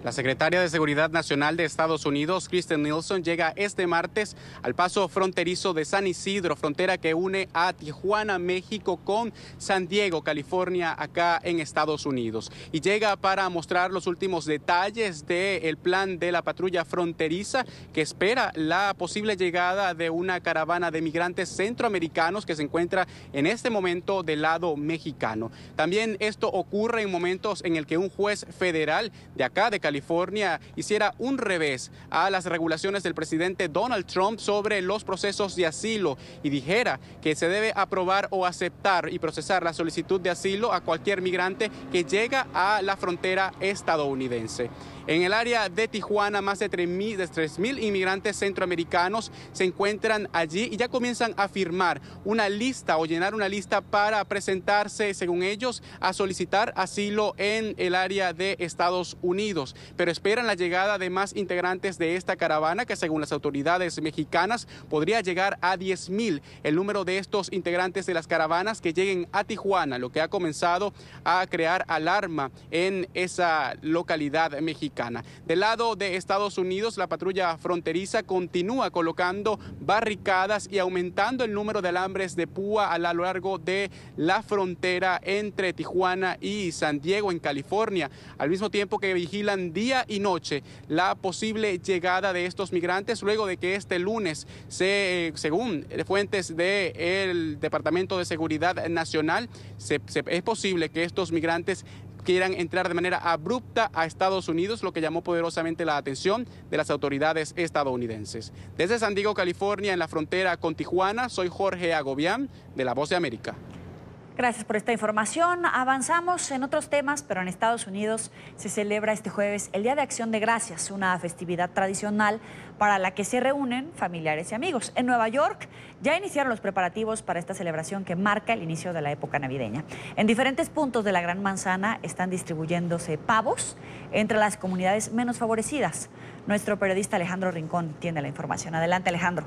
La secretaria de Seguridad Nacional de Estados Unidos, Kristen Nielsen, llega este martes al paso fronterizo de San Isidro, frontera que une a Tijuana, México, con San Diego, California, acá en Estados Unidos. Y llega para mostrar los últimos detalles del plan de la patrulla fronteriza, que espera la posible llegada de una caravana de migrantes centroamericanos que se encuentra en este momento del lado mexicano. También esto ocurre en momentos en el que un juez federal de acá, de California, hiciera un revés a las regulaciones del presidente Donald Trump sobre los procesos de asilo y dijera que se debe aprobar o aceptar y procesar la solicitud de asilo a cualquier migrante que llega a la frontera estadounidense. En el área de Tijuana, más de 3.000 inmigrantes centroamericanos se encuentran allí y ya comienzan a firmar una lista o llenar una lista para presentarse, según ellos, a solicitar asilo en el área de Estados Unidos. Pero esperan la llegada de más integrantes de esta caravana, que según las autoridades mexicanas podría llegar a 10.000 el número de estos integrantes de las caravanas que lleguen a Tijuana, lo que ha comenzado a crear alarma en esa localidad mexicana. Del lado de Estados Unidos, la patrulla fronteriza continúa colocando barricadas y aumentando el número de alambres de púa a lo largo de la frontera entre Tijuana y San Diego, en California, al mismo tiempo que vigilan día y noche la posible llegada de estos migrantes, luego de que este lunes, según fuentes del Departamento de Seguridad Nacional, es posible que estos migrantes quieran entrar de manera abrupta a Estados Unidos, lo que llamó poderosamente la atención de las autoridades estadounidenses. Desde San Diego, California, en la frontera con Tijuana, soy Jorge Agobián, de La Voz de América. Gracias por esta información. Avanzamos en otros temas, pero en Estados Unidos se celebra este jueves el Día de Acción de Gracias, una festividad tradicional para la que se reúnen familiares y amigos. En Nueva York ya iniciaron los preparativos para esta celebración que marca el inicio de la época navideña. En diferentes puntos de la Gran Manzana están distribuyéndose pavos entre las comunidades menos favorecidas. Nuestro periodista Alejandro Rincón tiene la información. Adelante, Alejandro.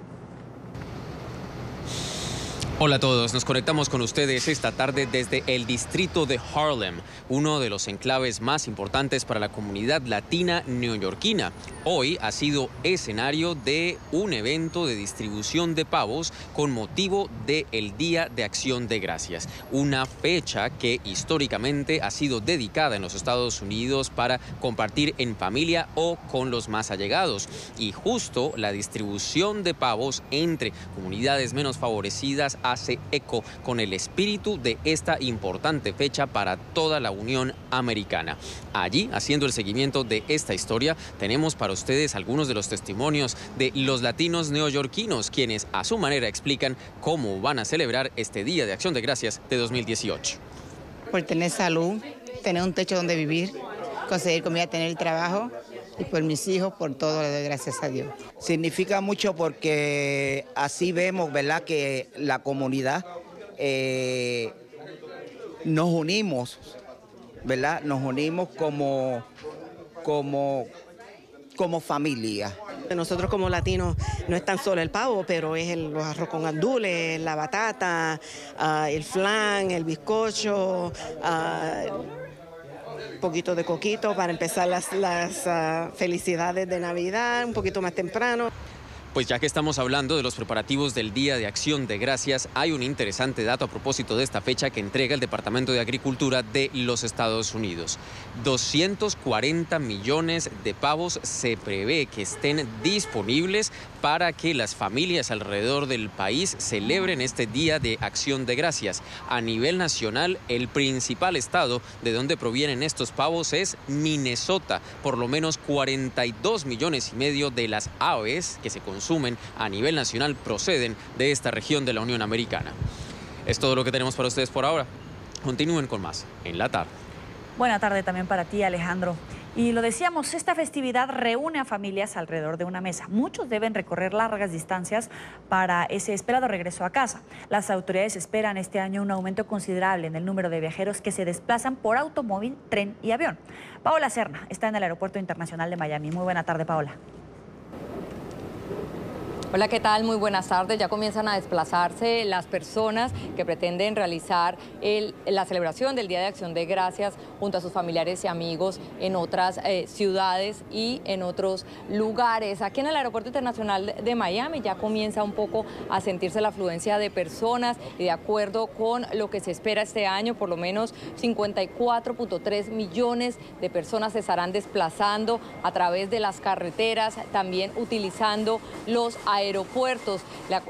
Hola a todos, nos conectamos con ustedes esta tarde desde el distrito de Harlem, uno de los enclaves más importantes para la comunidad latina neoyorquina. Hoy ha sido escenario de un evento de distribución de pavos con motivo del Día de Acción de Gracias, una fecha que históricamente ha sido dedicada en los Estados Unidos para compartir en familia o con los más allegados. Y justo la distribución de pavos entre comunidades menos favorecidas hace eco con el espíritu de esta importante fecha para toda la Unión Americana. Allí, haciendo el seguimiento de esta historia, tenemos para ustedes algunos de los testimonios de los latinos neoyorquinos, quienes a su manera explican cómo van a celebrar este Día de Acción de Gracias de 2018. Por tener salud, tener un techo donde vivir, conseguir comida, tener el trabajo, y por mis hijos, por todo, le doy gracias a Dios. Significa mucho porque así vemos, ¿verdad?, que la comunidad nos unimos, ¿verdad? Nos unimos como familia. Nosotros como latinos no es tan solo el pavo, pero es los arroz con gandules, la batata, el flan, el bizcocho, un poquito de coquito para empezar las felicidades de Navidad un poquito más temprano. Pues ya que estamos hablando de los preparativos del Día de Acción de Gracias, hay un interesante dato a propósito de esta fecha que entrega el Departamento de Agricultura de los Estados Unidos. 240 millones de pavos se prevé que estén disponibles para que las familias alrededor del país celebren este Día de Acción de Gracias. A nivel nacional, el principal estado de donde provienen estos pavos es Minnesota. Por lo menos 42 millones y medio de las aves que se consumen a nivel nacional proceden de esta región de la Unión Americana. Es todo lo que tenemos para ustedes por ahora. Continúen con más en la tarde. Buena tarde también para ti, Alejandro. Y lo decíamos, esta festividad reúne a familias alrededor de una mesa. Muchos deben recorrer largas distancias para ese esperado regreso a casa. Las autoridades esperan este año un aumento considerable en el número de viajeros que se desplazan por automóvil, tren y avión. Paola Serna está en el Aeropuerto Internacional de Miami. Muy buena tarde, Paola. Hola, ¿qué tal? Muy buenas tardes. Ya comienzan a desplazarse las personas que pretenden realizar la celebración del Día de Acción de Gracias junto a sus familiares y amigos en otras ciudades y en otros lugares. Aquí en el Aeropuerto Internacional de Miami ya comienza un poco a sentirse la afluencia de personas y de acuerdo con lo que se espera este año, por lo menos 54.3 millones de personas se estarán desplazando a través de las carreteras, también utilizando los aeropuertos.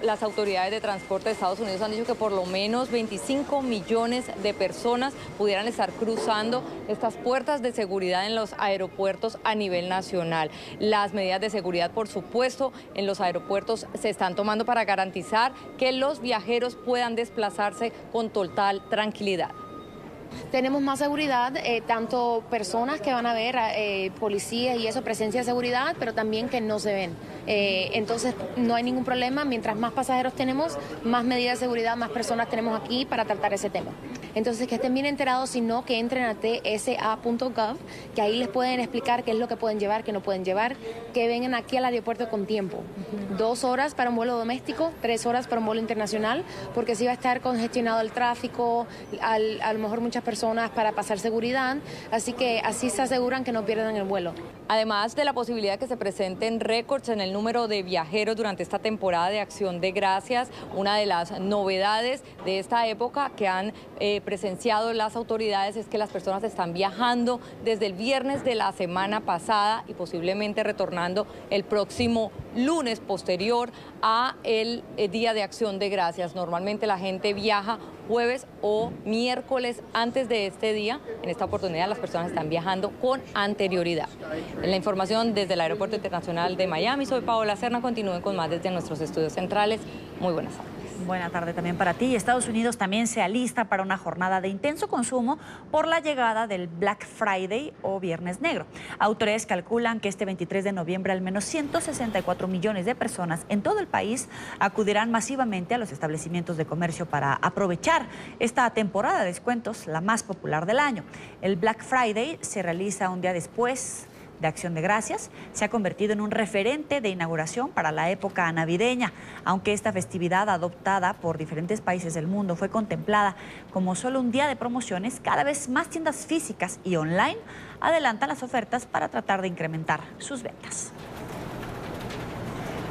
Las autoridades de transporte de Estados Unidos han dicho que por lo menos 25 millones de personas pudieran estar cruzando estas puertas de seguridad en los aeropuertos a nivel nacional. Las medidas de seguridad, por supuesto, en los aeropuertos se están tomando para garantizar que los viajeros puedan desplazarse con total tranquilidad. Tenemos más seguridad, tanto personas que van a ver, policías y eso, presencia de seguridad, pero también que no se ven. Entonces no hay ningún problema, mientras más pasajeros tenemos, más medidas de seguridad, más personas tenemos aquí para tratar ese tema. Entonces que estén bien enterados, sino que entren a tsa.gov, que ahí les pueden explicar qué es lo que pueden llevar, qué no pueden llevar, que vengan aquí al aeropuerto con tiempo. 2 horas para un vuelo doméstico, 3 horas para un vuelo internacional, porque sí va a estar congestionado el tráfico, a lo mejor muchas personas para pasar seguridad, así que así se aseguran que no pierdan el vuelo. Además de la posibilidad de que se presenten récords en el número de viajeros durante esta temporada de Acción de Gracias, una de las novedades de esta época que han presenciado las autoridades es que las personas están viajando desde el viernes de la semana pasada y posiblemente retornando el próximo lunes posterior a el Día de Acción de Gracias. Normalmente la gente viaja jueves o miércoles antes de este día. En esta oportunidad las personas están viajando con anterioridad. En la información desde el Aeropuerto Internacional de Miami, soy Paola Serna. Continúen con más desde nuestros estudios centrales. Muy buenas tardes. Buena tarde también para ti. Estados Unidos también se alista para una jornada de intenso consumo por la llegada del Black Friday o Viernes Negro. Autoridades calculan que este 23 de noviembre al menos 164 millones de personas en todo el país acudirán masivamente a los establecimientos de comercio para aprovechar esta temporada de descuentos, la más popular del año. El Black Friday se realiza un día después de Acción de Gracias, se ha convertido en un referente de inauguración para la época navideña, aunque esta festividad adoptada por diferentes países del mundo fue contemplada como solo un día de promociones. Cada vez más tiendas físicas y online adelantan las ofertas para tratar de incrementar sus ventas.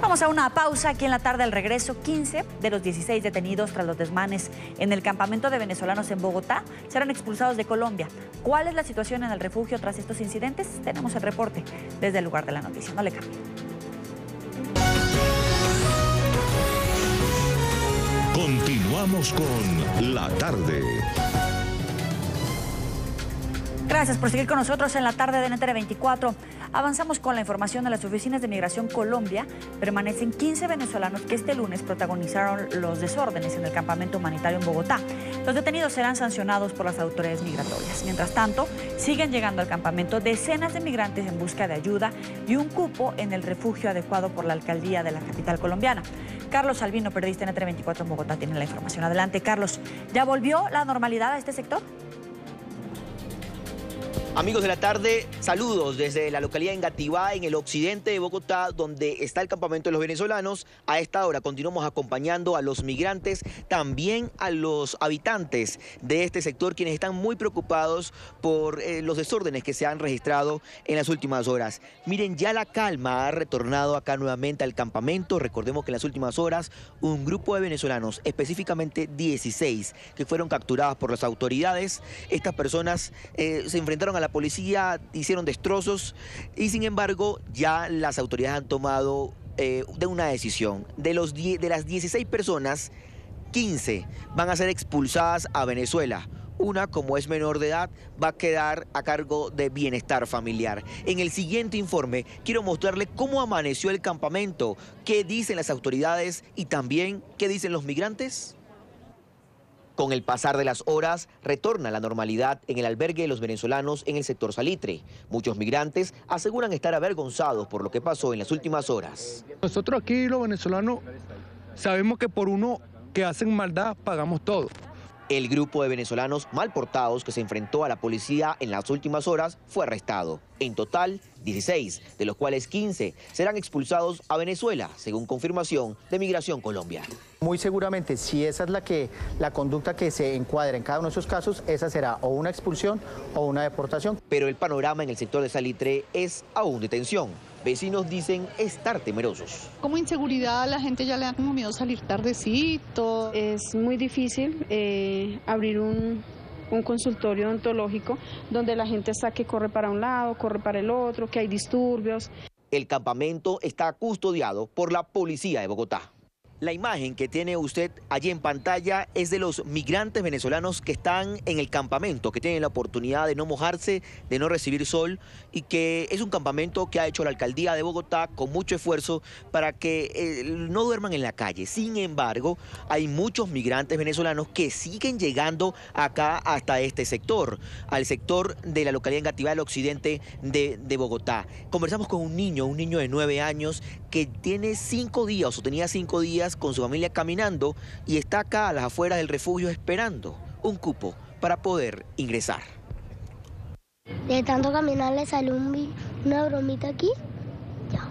Vamos a una pausa. Aquí en la tarde, al regreso, 15 de los 16 detenidos tras los desmanes en el campamento de venezolanos en Bogotá serán expulsados de Colombia. ¿Cuál es la situación en el refugio tras estos incidentes? Tenemos el reporte desde el lugar de la noticia. No le cambie. Continuamos con La Tarde. Gracias por seguir con nosotros en la tarde de NTN 24. Avanzamos con la información de las oficinas de Migración Colombia. Permanecen 15 venezolanos que este lunes protagonizaron los desórdenes en el campamento humanitario en Bogotá. Los detenidos serán sancionados por las autoridades migratorias. Mientras tanto, siguen llegando al campamento decenas de migrantes en busca de ayuda y un cupo en el refugio adecuado por la alcaldía de la capital colombiana. Carlos Albino, periodista NTN 24 en Bogotá, tiene la información. Adelante, Carlos. ¿Ya volvió la normalidad a este sector? Amigos de la tarde, saludos desde la localidad de Engativá, en el occidente de Bogotá, donde está el campamento de los venezolanos. A esta hora continuamos acompañando a los migrantes, también a los habitantes de este sector, quienes están muy preocupados por los desórdenes que se han registrado en las últimas horas. Miren, ya la calma ha retornado acá nuevamente al campamento. Recordemos que en las últimas horas un grupo de venezolanos, específicamente 16, que fueron capturados por las autoridades. Estas personas se enfrentaron a la policía, hicieron destrozos y sin embargo ya las autoridades han tomado de una decisión. De las 16 personas, 15 van a ser expulsadas a Venezuela. Una, como es menor de edad, va a quedar a cargo de bienestar familiar. En el siguiente informe quiero mostrarle cómo amaneció el campamento, qué dicen las autoridades y también qué dicen los migrantes. Con el pasar de las horas, retorna la normalidad en el albergue de los venezolanos en el sector Salitre. Muchos migrantes aseguran estar avergonzados por lo que pasó en las últimas horas. Nosotros aquí, los venezolanos, sabemos que por uno que hacen maldad, pagamos todo. El grupo de venezolanos mal portados que se enfrentó a la policía en las últimas horas fue arrestado. En total, 16, de los cuales 15 serán expulsados a Venezuela, según confirmación de Migración Colombia. Muy seguramente, si esa es la conducta que se encuadra en cada uno de esos casos, esa será o una expulsión o una deportación. Pero el panorama en el sector de Salitre es aún de tensión. Vecinos dicen estar temerosos. Como inseguridad, la gente ya le da como miedo salir tardecito. Es muy difícil abrir un consultorio odontológico donde la gente está que corre para un lado, corre para el otro, que hay disturbios. El campamento está custodiado por la policía de Bogotá. La imagen que tiene usted allí en pantalla es de los migrantes venezolanos que están en el campamento, que tienen la oportunidad de no mojarse, de no recibir sol, y que es un campamento que ha hecho la alcaldía de Bogotá con mucho esfuerzo para que no duerman en la calle. Sin embargo, hay muchos migrantes venezolanos que siguen llegando acá hasta este sector, al sector de la localidad de Engativá del occidente de Bogotá. Conversamos con un niño de 9 años que tiene 5 días o tenía 5 días con su familia caminando y está acá a las afueras del refugio esperando un cupo para poder ingresar. De tanto caminar le salió una bromita aquí. Ya.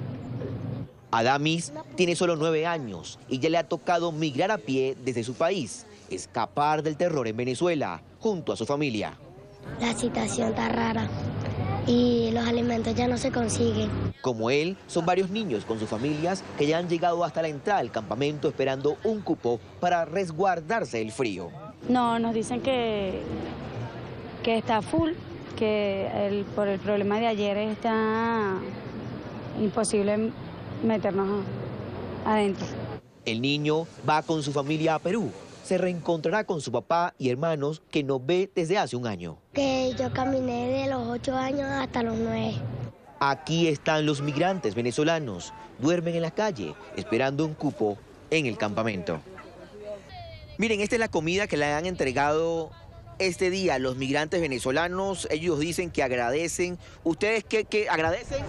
Adamis tiene solo 9 años y ya le ha tocado migrar a pie desde su país, escapar del terror en Venezuela junto a su familia. La situación está rara y los alimentos ya no se consiguen. Como él, son varios niños con sus familias que ya han llegado hasta la entrada del campamento esperando un cupo para resguardarse del frío. No, nos dicen que está full, que por el problema de ayer está imposible meternos adentro. El niño va con su familia a Perú. Se reencontrará con su papá y hermanos que no ve desde hace un año. Que yo caminé de los 8 años hasta los 9. Aquí están los migrantes venezolanos. Duermen en la calle esperando un cupo en el campamento. Miren, esta es la comida que le han entregado este día a los migrantes venezolanos. Ellos dicen que agradecen. ¿Ustedes qué agradecen?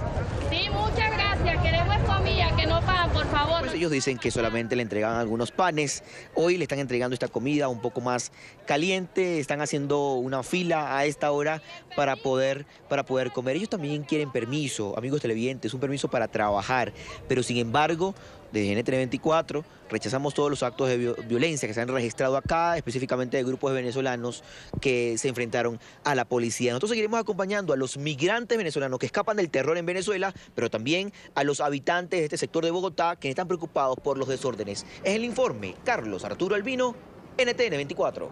Sí, muchas gracias. Queremos comida, que no pagan, por favor. Pues ellos dicen que solamente le entregan algunos panes. Hoy le están entregando esta comida un poco más caliente. Están haciendo una fila a esta hora para poder comer. Ellos también quieren permiso, amigos televidentes, un permiso para trabajar. Pero sin embargo, desde NTN 24 rechazamos todos los actos de violencia que se han registrado acá, específicamente de grupos de venezolanos que se enfrentaron a la policía. Nosotros seguiremos acompañando a los migrantes venezolanos que escapan del terror en Venezuela, pero también a los habitantes de este sector de Bogotá que están preocupados por los desórdenes. Es el informe. Carlos Arturo Albino, NTN 24.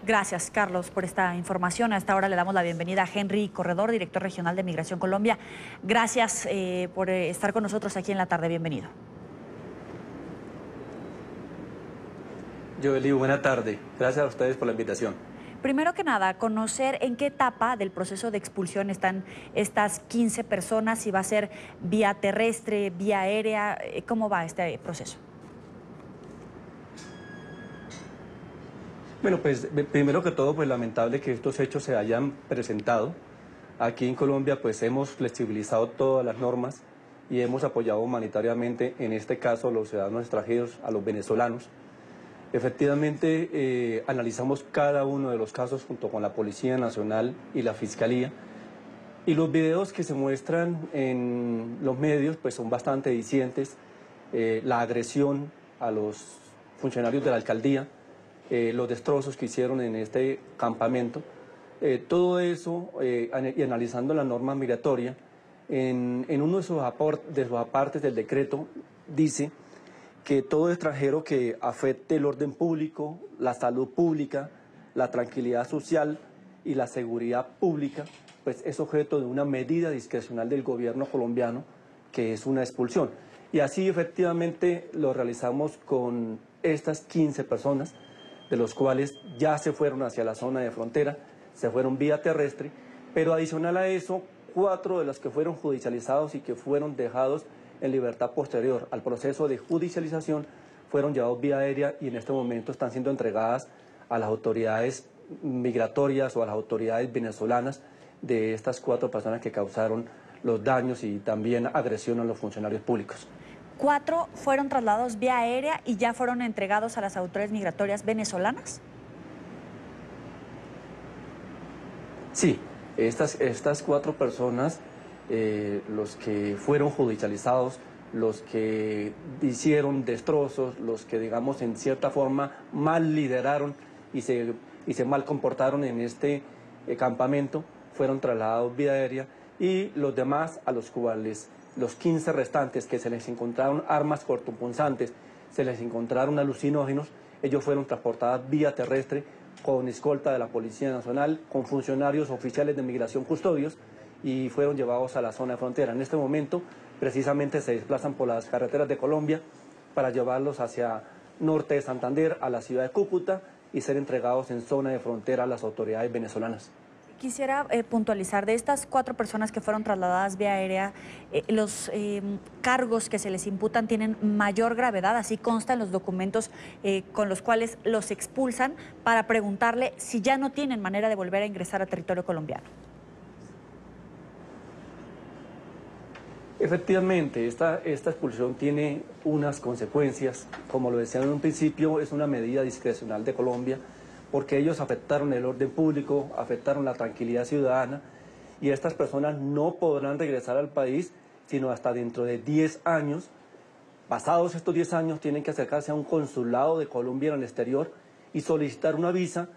Gracias, Carlos, por esta información. A esta hora le damos la bienvenida a Henry Corredor, director regional de Migración Colombia. Gracias por estar con nosotros aquí en la tarde. Bienvenido. Joely, buena tarde. Gracias a ustedes por la invitación. Primero que nada, conocer en qué etapa del proceso de expulsión están estas 15 personas, si va a ser vía terrestre, vía aérea, ¿cómo va este proceso? Bueno, pues primero que todo, pues lamentable que estos hechos se hayan presentado. Aquí en Colombia pues hemos flexibilizado todas las normas y hemos apoyado humanitariamente, en este caso, a los ciudadanos extranjeros, a los venezolanos. Efectivamente, analizamos cada uno de los casos junto con la Policía Nacional y la Fiscalía. Y los videos que se muestran en los medios pues son bastante dicientes. La agresión a los funcionarios de la alcaldía, los destrozos que hicieron en este campamento. Todo eso, y analizando la norma migratoria, en uno de sus apartes del decreto dice que todo extranjero que afecte el orden público, la salud pública, la tranquilidad social y la seguridad pública, pues es objeto de una medida discrecional del gobierno colombiano, que es una expulsión. Y así efectivamente lo realizamos con estas 15 personas, de los cuales ya se fueron hacia la zona de frontera, se fueron vía terrestre, pero adicional a eso, 4 de los que fueron judicializados y que fueron dejados en libertad posterior al proceso de judicialización fueron llevados vía aérea y en este momento están siendo entregadas a las autoridades migratorias o a las autoridades venezolanas de estas 4 personas que causaron los daños y también agresión a los funcionarios públicos. 4 fueron trasladados vía aérea y ya fueron entregados a las autoridades migratorias venezolanas. Sí, estas 4 personas, los que fueron judicializados, los que hicieron destrozos, los que, digamos, en cierta forma mal lideraron y se mal comportaron en este campamento, fueron trasladados vía aérea, y los demás, a los cuales, los 15 restantes, que se les encontraron armas cortopunzantes, se les encontraron alucinógenos, ellos fueron transportados vía terrestre con escolta de la Policía Nacional, con funcionarios oficiales de migración custodios, y fueron llevados a la zona de frontera. En este momento, precisamente, se desplazan por las carreteras de Colombia para llevarlos hacia norte de Santander, a la ciudad de Cúcuta, y ser entregados en zona de frontera a las autoridades venezolanas. Quisiera puntualizar, de estas 4 personas que fueron trasladadas vía aérea, los cargos que se les imputan tienen mayor gravedad, así consta en los documentos con los cuales los expulsan, para preguntarle si ya no tienen manera de volver a ingresar a territorio colombiano. Efectivamente, esta expulsión tiene unas consecuencias. Como lo decía en un principio, es una medida discrecional de Colombia, porque ellos afectaron el orden público, afectaron la tranquilidad ciudadana, y estas personas no podrán regresar al país sino hasta dentro de 10 años. Pasados estos 10 años tienen que acercarse a un consulado de Colombia en el exterior y solicitar una visa,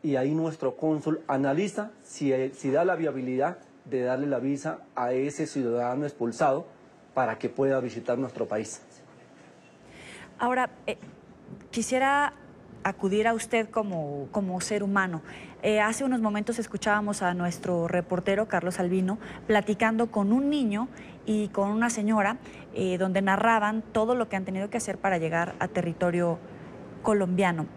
y ahí nuestro cónsul analiza si da la viabilidad de darle la visa a ese ciudadano expulsado para que pueda visitar nuestro país. Ahora, quisiera acudir a usted como ser humano. Hace unos momentos escuchábamos a nuestro reportero Carlos Albino platicando con un niño y con una señora donde narraban todo lo que han tenido que hacer para llegar a territorio colombiano.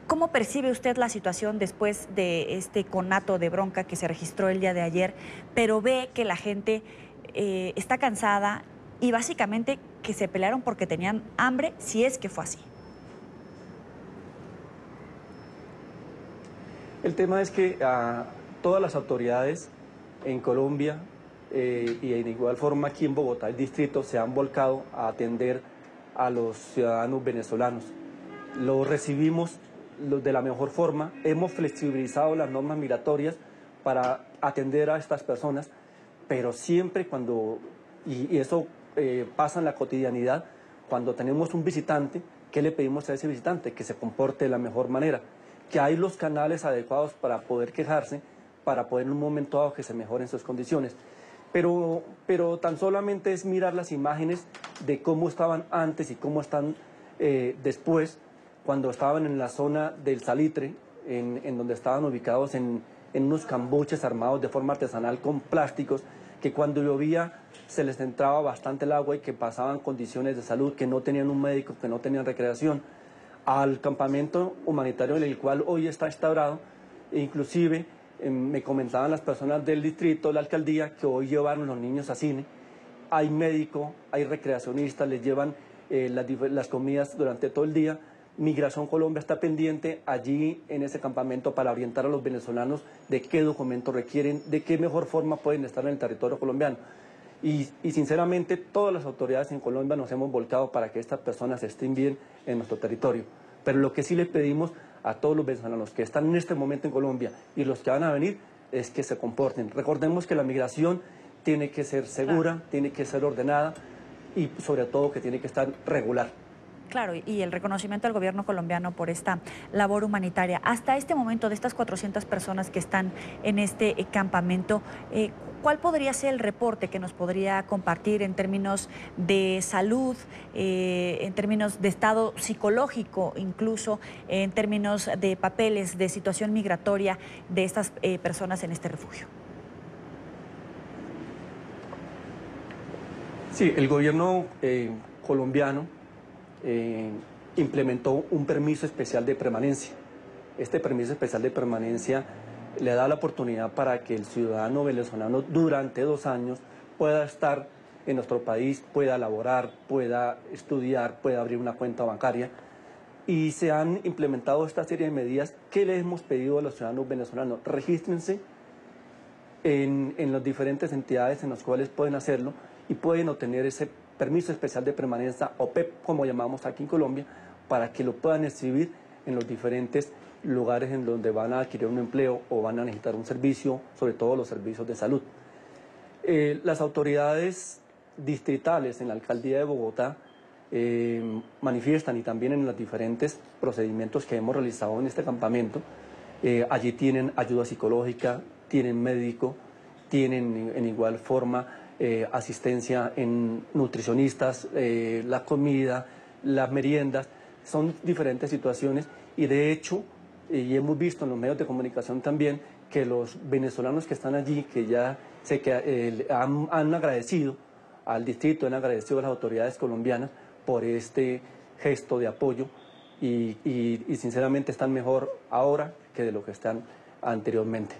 ¿Cómo percibe usted la situación después de este conato de bronca que se registró el día de ayer, pero ve que la gente está cansada y básicamente que se pelearon porque tenían hambre, si es que fue así? El tema es que todas las autoridades en Colombia y en igual forma aquí en Bogotá, el distrito, se han volcado a atender a los ciudadanos venezolanos. Los recibimos de la mejor forma, hemos flexibilizado las normas migratorias para atender a estas personas, pero siempre cuando, y eso pasa en la cotidianidad, cuando tenemos un visitante, ¿qué le pedimos a ese visitante? Que se comporte de la mejor manera, que hay los canales adecuados para poder quejarse, para poder en un momento dado que se mejoren sus condiciones. Pero tan solamente es mirar las imágenes de cómo estaban antes y cómo están después, cuando estaban en la zona del Salitre, en donde estaban ubicados en unos cambuches armados de forma artesanal con plásticos, que cuando llovía se les entraba bastante el agua y que pasaban condiciones de salud, que no tenían un médico, que no tenían recreación. al campamento humanitario en el cual hoy está instaurado. E inclusive me comentaban las personas del distrito, la alcaldía, que hoy llevaron los niños a cine. Hay médico, hay recreacionistas, les llevan las comidas durante todo el día. Migración Colombia está pendiente allí en ese campamento para orientar a los venezolanos de qué documentos requieren, de qué mejor forma pueden estar en el territorio colombiano. Y sinceramente todas las autoridades en Colombia nos hemos volcado para que estas personas estén bien en nuestro territorio. Pero lo que sí le pedimos a todos los venezolanos que están en este momento en Colombia y los que van a venir es que se comporten. Recordemos que la migración tiene que ser segura, tiene que ser ordenada y sobre todo que tiene que estar regular. Claro, y el reconocimiento al gobierno colombiano por esta labor humanitaria. Hasta este momento, de estas 400 personas que están en este campamento, ¿cuál podría ser el reporte que nos podría compartir en términos de salud, en términos de estado psicológico, incluso en términos de papeles, de situación migratoria de estas personas en este refugio? Sí, el gobierno colombiano implementó un permiso especial de permanencia. Este permiso especial de permanencia le da la oportunidad para que el ciudadano venezolano durante 2 años pueda estar en nuestro país, pueda laborar, pueda estudiar, pueda abrir una cuenta bancaria. Y se han implementado esta serie de medidas que le hemos pedido a los ciudadanos venezolanos. Regístrense en las diferentes entidades en las cuales pueden hacerlo y pueden obtener ese permiso especial de permanencia, o PEP, como llamamos aquí en Colombia, para que lo puedan exhibir en los diferentes lugares en donde van a adquirir un empleo o van a necesitar un servicio, sobre todo los servicios de salud. Las autoridades distritales en la alcaldía de Bogotá manifiestan, y también en los diferentes procedimientos que hemos realizado en este campamento, allí tienen ayuda psicológica, tienen médico, tienen en igual forma asistencia en nutricionistas, la comida, las meriendas. Son diferentes situaciones y de hecho, y hemos visto en los medios de comunicación también, que los venezolanos que están allí, que ya han agradecido al distrito, han agradecido a las autoridades colombianas por este gesto de apoyo y sinceramente están mejor ahora que de lo que están anteriormente.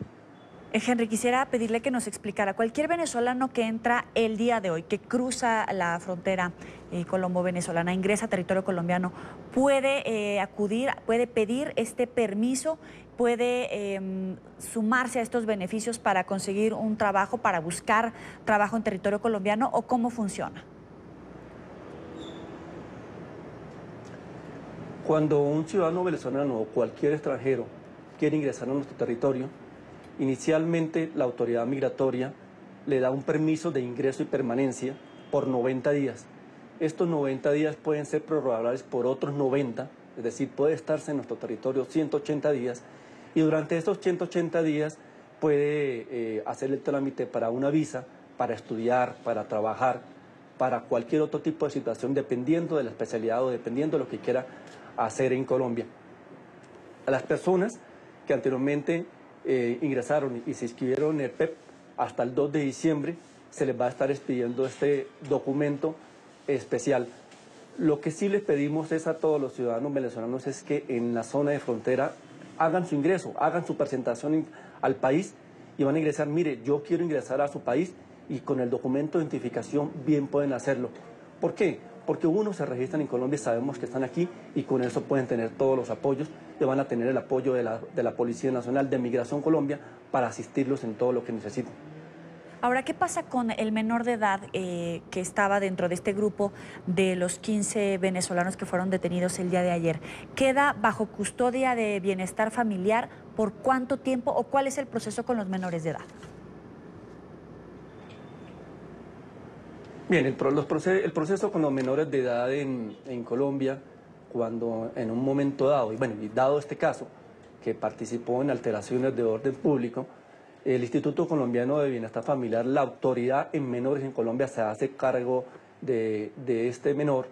Henry, quisiera pedirle que nos explicara, cualquier venezolano que entra el día de hoy, que cruza la frontera colombo-venezolana, ingresa a territorio colombiano, puede acudir, puede pedir este permiso, puede sumarse a estos beneficios para conseguir un trabajo, para buscar trabajo en territorio colombiano, ¿o cómo funciona? Cuando un ciudadano venezolano o cualquier extranjero quiere ingresar a nuestro territorio, inicialmente la autoridad migratoria le da un permiso de ingreso y permanencia por 90 días. Estos 90 días pueden ser prorrogables por otros 90, es decir, puede estarse en nuestro territorio 180 días y durante estos 180 días puede hacer el trámite para una visa, para estudiar, para trabajar, para cualquier otro tipo de situación, dependiendo de la especialidad o dependiendo de lo que quiera hacer en Colombia. A las personas que anteriormente ingresaron y se inscribieron en el PEP hasta el 2 de diciembre se les va a estar expidiendo este documento especial. Lo que sí les pedimos es a todos los ciudadanos venezolanos es que en la zona de frontera hagan su ingreso, hagan su presentación al país y van a ingresar, mire, yo quiero ingresar a su país y con el documento de identificación bien pueden hacerlo. ¿Por qué? Porque unos se registran en Colombia y sabemos que están aquí y con eso pueden tener todos los apoyos y van a tener el apoyo de la Policía Nacional de Migración Colombia para asistirlos en todo lo que necesiten. Ahora, ¿qué pasa con el menor de edad que estaba dentro de este grupo de los 15 venezolanos que fueron detenidos el día de ayer? ¿Queda bajo custodia de bienestar familiar por cuánto tiempo o cuál es el proceso con los menores de edad? Bien, el proceso con los menores de edad en Colombia, cuando en un momento dado, y dado este caso, que participó en alteraciones de orden público, el Instituto Colombiano de Bienestar Familiar, la autoridad en menores en Colombia se hace cargo de este menor,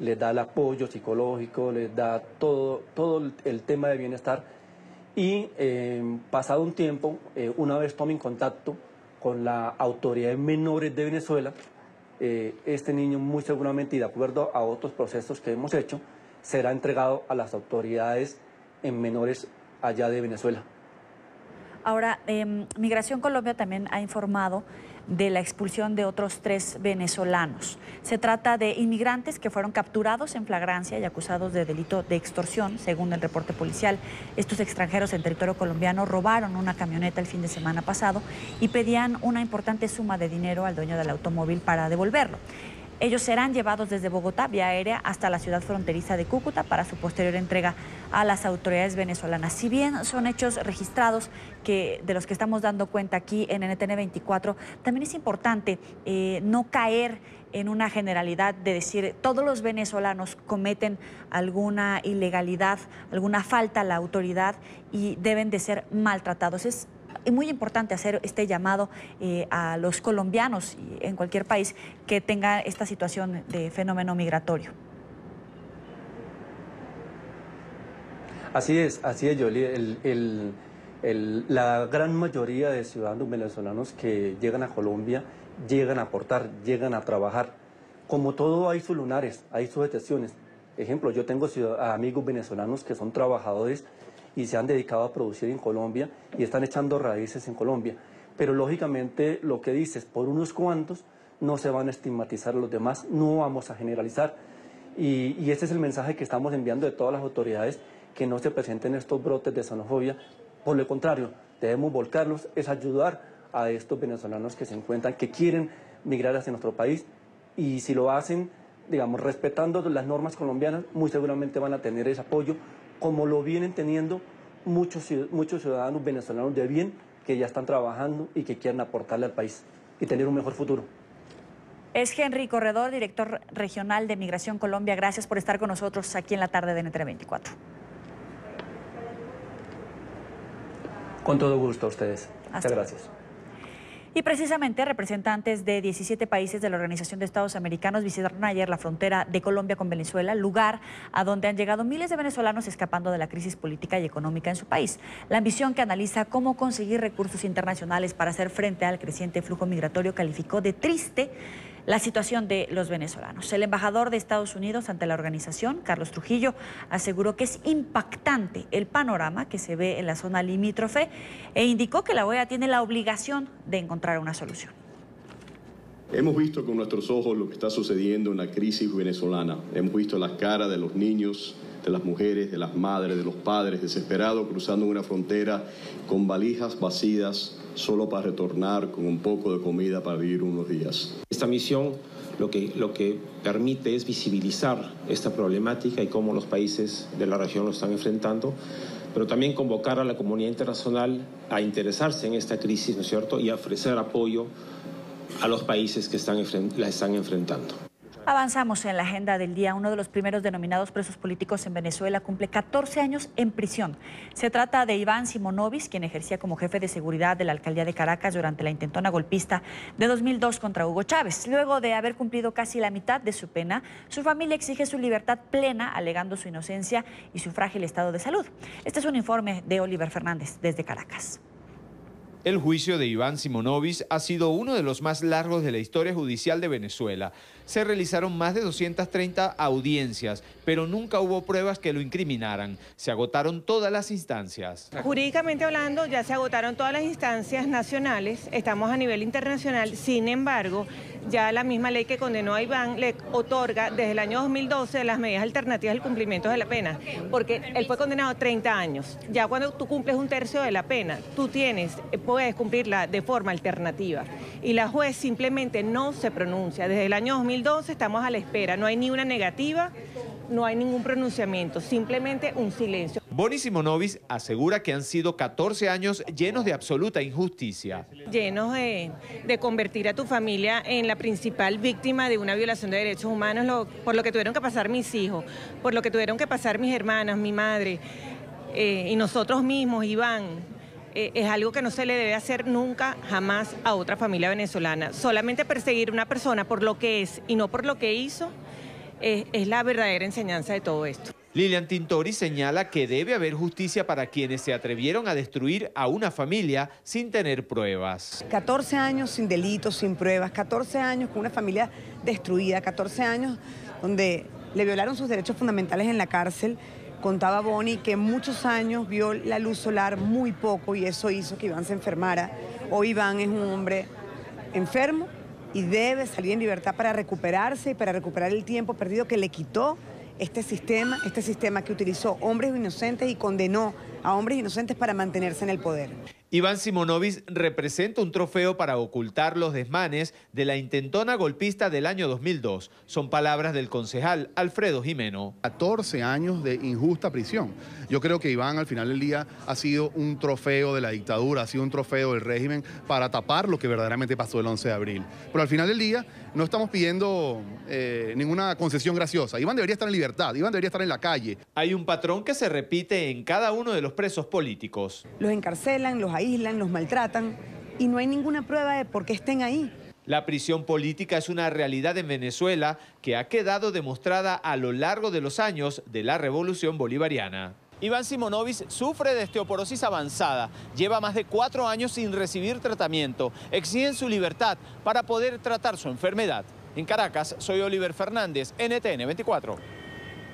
les da el apoyo psicológico, les da todo el tema de bienestar y pasado un tiempo, una vez tomen contacto con la autoridad de menores de Venezuela, este niño muy seguramente y de acuerdo a otros procesos que hemos hecho, será entregado a las autoridades en menores allá de Venezuela. Ahora, Migración Colombia también ha informado de la expulsión de otros 3 venezolanos. Se trata de inmigrantes que fueron capturados en flagrancia y acusados de delito de extorsión, según el reporte policial. Estos extranjeros en territorio colombiano robaron una camioneta el fin de semana pasado y pedían una importante suma de dinero al dueño del automóvil para devolverlo. Ellos serán llevados desde Bogotá vía aérea hasta la ciudad fronteriza de Cúcuta para su posterior entrega a las autoridades venezolanas. Si bien son hechos registrados de los que estamos dando cuenta aquí en NTN 24, también es importante no caer en una generalidad de decir todos los venezolanos cometen alguna ilegalidad, alguna falta a la autoridad y deben de ser maltratados. Es muy importante hacer este llamado a los colombianos en cualquier país que tenga esta situación de fenómeno migratorio. Así es, Yoli. La gran mayoría de ciudadanos venezolanos que llegan a Colombia llegan a aportar, llegan a trabajar. Como todo, hay sus lunares, hay sus excepciones. Ejemplo, yo tengo amigos venezolanos que son trabajadores y se han dedicado a producir en Colombia y están echando raíces en Colombia. Pero lógicamente lo que dices, por unos cuantos no se van a estigmatizar a los demás, no vamos a generalizar. Y este es el mensaje que estamos enviando de todas las autoridades, que no se presenten estos brotes de xenofobia. Por lo contrario, debemos volcarlos, es ayudar a estos venezolanos que se encuentran, que quieren migrar hacia nuestro país, y si lo hacen, digamos, respetando las normas colombianas, muy seguramente van a tener ese apoyo, como lo vienen teniendo muchos ciudadanos venezolanos de bien que ya están trabajando y que quieren aportarle al país y tener un mejor futuro. Es Henry Corredor, director regional de Migración Colombia. Gracias por estar con nosotros aquí en la tarde de NTN 24. Con todo gusto a ustedes. Muchas gracias. Y precisamente representantes de 17 países de la Organización de Estados Americanos visitaron ayer la frontera de Colombia con Venezuela, lugar a donde han llegado miles de venezolanos escapando de la crisis política y económica en su país. La ambición que analiza cómo conseguir recursos internacionales para hacer frente al creciente flujo migratorio calificó de triste la situación de los venezolanos. El embajador de Estados Unidos ante la organización, Carlos Trujillo, aseguró que es impactante el panorama que se ve en la zona limítrofe e indicó que la OEA tiene la obligación de encontrar una solución. Hemos visto con nuestros ojos lo que está sucediendo en la crisis venezolana. Hemos visto las caras de los niños, de las mujeres, de las madres, de los padres, desesperados cruzando una frontera con valijas vacías, solo para retornar con un poco de comida para vivir unos días. Esta misión lo que permite es visibilizar esta problemática y cómo los países de la región lo están enfrentando, pero también convocar a la comunidad internacional a interesarse en esta crisis, ¿no es cierto?, y a ofrecer apoyo a los países que la están enfrentando. Avanzamos en la agenda del día. Uno de los primeros denominados presos políticos en Venezuela cumple 14 años en prisión. Se trata de Iván Simonovic, quien ejercía como jefe de seguridad de la alcaldía de Caracas durante la intentona golpista de 2002 contra Hugo Chávez. Luego de haber cumplido casi la mitad de su pena, su familia exige su libertad plena, alegando su inocencia y su frágil estado de salud. Este es un informe de Oliver Fernández desde Caracas. El juicio de Iván Simonovic ha sido uno de los más largos de la historia judicial de Venezuela. Se realizaron más de 230 audiencias, pero nunca hubo pruebas que lo incriminaran. Se agotaron todas las instancias. Jurídicamente hablando, ya se agotaron todas las instancias nacionales, estamos a nivel internacional. Sin embargo, ya la misma ley que condenó a Iván le otorga desde el año 2012 las medidas alternativas al cumplimiento de la pena, porque él fue condenado a 30 años. Ya cuando tú cumples un tercio de la pena, puedes cumplirla de forma alternativa. Y la juez simplemente no se pronuncia. Desde el año 2012 estamos a la espera, no hay ni una negativa, no hay ningún pronunciamiento, simplemente un silencio. Bonnie Simonovic asegura que han sido 14 años llenos de absoluta injusticia. Llenos de convertir a tu familia en la principal víctima de una violación de derechos humanos, por lo que tuvieron que pasar mis hijos, por lo que tuvieron que pasar mis hermanas, mi madre y nosotros mismos, Iván. Es algo que no se le debe hacer nunca, jamás a otra familia venezolana. Solamente perseguir a una persona por lo que es y no por lo que hizo es la verdadera enseñanza de todo esto. Lilian Tintori señala que debe haber justicia para quienes se atrevieron a destruir a una familia sin tener pruebas. 14 años sin delitos, sin pruebas, 14 años con una familia destruida, 14 años donde le violaron sus derechos fundamentales en la cárcel. Contaba Bonnie que muchos años vio la luz solar muy poco y eso hizo que Iván se enfermara. Hoy Iván es un hombre enfermo y debe salir en libertad para recuperarse y para recuperar el tiempo perdido que le quitó este sistema que utilizó hombres inocentes y condenó a hombres inocentes para mantenerse en el poder. Iván Simonovic representa un trofeo para ocultar los desmanes de la intentona golpista del año 2002. Son palabras del concejal Alfredo Jimeno. 14 años de injusta prisión. Yo creo que Iván al final del día ha sido un trofeo de la dictadura, ha sido un trofeo del régimen para tapar lo que verdaderamente pasó el 11 de abril. Pero al final del día no estamos pidiendo ninguna concesión graciosa. Iván debería estar en libertad, Iván debería estar en la calle. Hay un patrón que se repite en cada uno de los presos políticos. Los encarcelan, los aíslan, los maltratan y no hay ninguna prueba de por qué estén ahí. La prisión política es una realidad en Venezuela que ha quedado demostrada a lo largo de los años de la revolución bolivariana. Iván Simonovic sufre de osteoporosis avanzada. Lleva más de 4 años sin recibir tratamiento. Exigen su libertad para poder tratar su enfermedad. En Caracas, soy Oliver Fernández, NTN 24.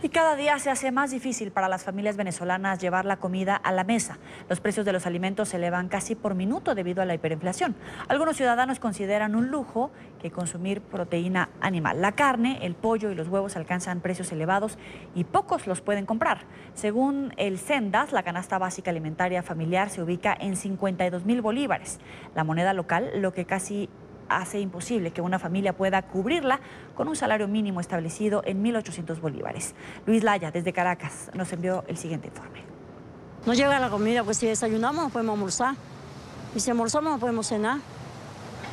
Y cada día se hace más difícil para las familias venezolanas llevar la comida a la mesa. Los precios de los alimentos se elevan casi por minuto debido a la hiperinflación. Algunos ciudadanos consideran un lujo que consumir proteína animal. La carne, el pollo y los huevos alcanzan precios elevados y pocos los pueden comprar. Según el Sendas, la canasta básica alimentaria familiar se ubica en 52.000 bolívares. La moneda local, lo que casi hace imposible que una familia pueda cubrirla con un salario mínimo establecido en 1.800 bolívares. Luis Laya, desde Caracas, nos envió el siguiente informe. No llega la comida, pues si desayunamos no podemos almorzar. Y si almorzamos no podemos cenar.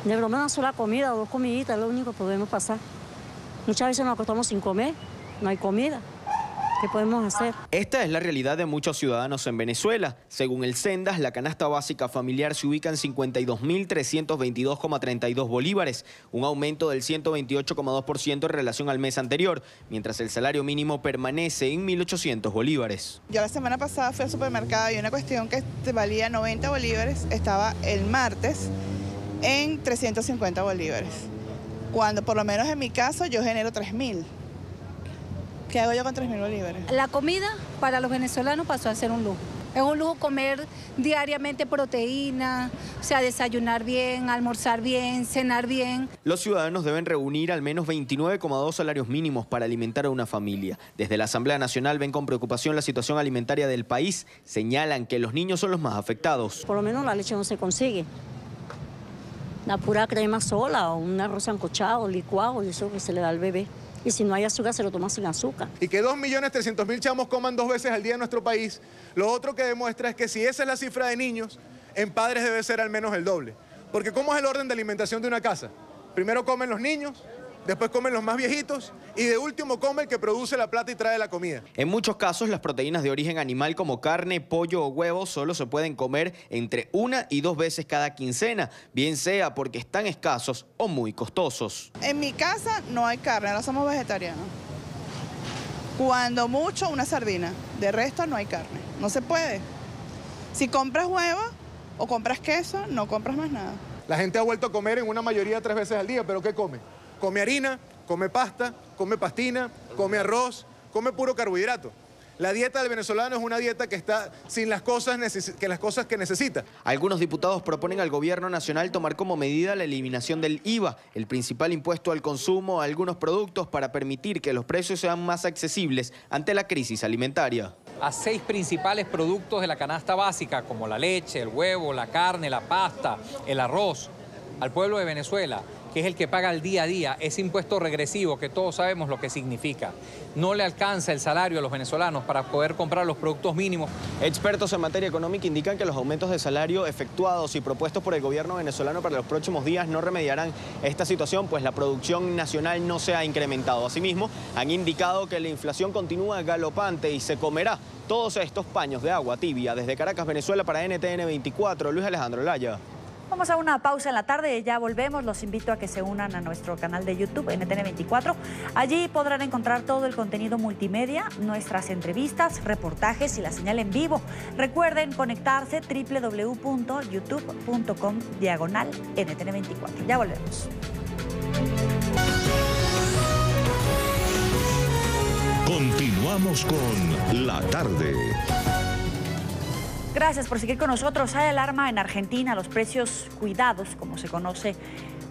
De broma una sola comida o 2 comiditas es lo único que podemos pasar. Muchas veces nos acostamos sin comer, no hay comida. ¿Qué podemos hacer? Esta es la realidad de muchos ciudadanos en Venezuela. Según el Sendas, la canasta básica familiar se ubica en 52.322,32 bolívares, un aumento del 128,2% en relación al mes anterior, mientras el salario mínimo permanece en 1.800 bolívares. Yo la semana pasada fui al supermercado y una cuestión que valía 90 bolívares estaba el martes en 350 bolívares, cuando por lo menos en mi caso yo genero 3.000. ¿Qué hago yo con 3.000 bolívares? La comida para los venezolanos pasó a ser un lujo. Es un lujo comer diariamente proteína, o sea, desayunar bien, almorzar bien, cenar bien. Los ciudadanos deben reunir al menos 29,2 salarios mínimos para alimentar a una familia. Desde la Asamblea Nacional ven con preocupación la situación alimentaria del país. Señalan que los niños son los más afectados. Por lo menos la leche no se consigue. La pura crema sola o un arroz sancochado, licuado, y eso que se le da al bebé. Y si no hay azúcar, se lo toma sin azúcar. Y que 2.300.000 chamos coman 2 veces al día en nuestro país, lo otro que demuestra es que si esa es la cifra de niños, en padres debe ser al menos el doble. Porque ¿cómo es el orden de alimentación de una casa? Primero comen los niños, después comen los más viejitos y de último come el que produce la plata y trae la comida. En muchos casos, las proteínas de origen animal como carne, pollo o huevos solo se pueden comer entre 1 y 2 veces cada quincena, bien sea porque están escasos o muy costosos. En mi casa no hay carne, ahora somos vegetarianos. Cuando mucho, una sardina. De resto no hay carne, no se puede. Si compras huevo o compras queso, no compras más nada. La gente ha vuelto a comer en una mayoría 3 veces al día, pero ¿qué come? Come harina, come pasta, come pastina, come arroz, come puro carbohidrato. La dieta del venezolano es una dieta que está sin las cosas que necesita. Algunos diputados proponen al gobierno nacional tomar como medida la eliminación del IVA, el principal impuesto al consumo a algunos productos, para permitir que los precios sean más accesibles ante la crisis alimentaria. A 6 principales productos de la canasta básica, como la leche, el huevo, la carne, la pasta, el arroz, al pueblo de Venezuela, que es el que paga el día a día ese impuesto regresivo que todos sabemos lo que significa. No le alcanza el salario a los venezolanos para poder comprar los productos mínimos. Expertos en materia económica indican que los aumentos de salario efectuados y propuestos por el gobierno venezolano para los próximos días no remediarán esta situación, pues la producción nacional no se ha incrementado. Asimismo, han indicado que la inflación continúa galopante y se comerá todos estos paños de agua tibia. Desde Caracas, Venezuela, para NTN 24, Luis Alejandro Laya. Vamos a una pausa en la tarde, ya volvemos. Los invito a que se unan a nuestro canal de YouTube, NTN24. Allí podrán encontrar todo el contenido multimedia, nuestras entrevistas, reportajes y la señal en vivo. Recuerden conectarse www.youtube.com/NTN24. Ya volvemos. Continuamos con La Tarde. Gracias por seguir con nosotros. Hay alarma en Argentina. Los precios cuidados, como se conoce,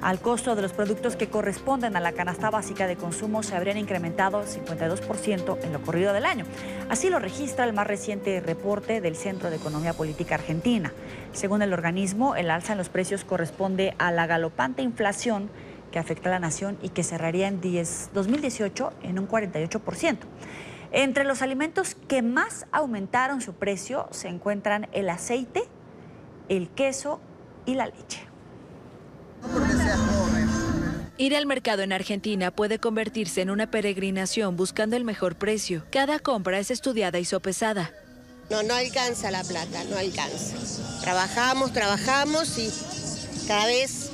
al costo de los productos que corresponden a la canasta básica de consumo se habrían incrementado 52% en lo corrido del año. Así lo registra el más reciente reporte del Centro de Economía Política Argentina. Según el organismo, el alza en los precios corresponde a la galopante inflación que afecta a la nación y que cerraría en 2018 en un 48%. Entre los alimentos que más aumentaron su precio se encuentran el aceite, el queso y la leche. Ir al mercado en Argentina puede convertirse en una peregrinación buscando el mejor precio. Cada compra es estudiada y sopesada. No alcanza la plata, no alcanza. Trabajamos y cada vez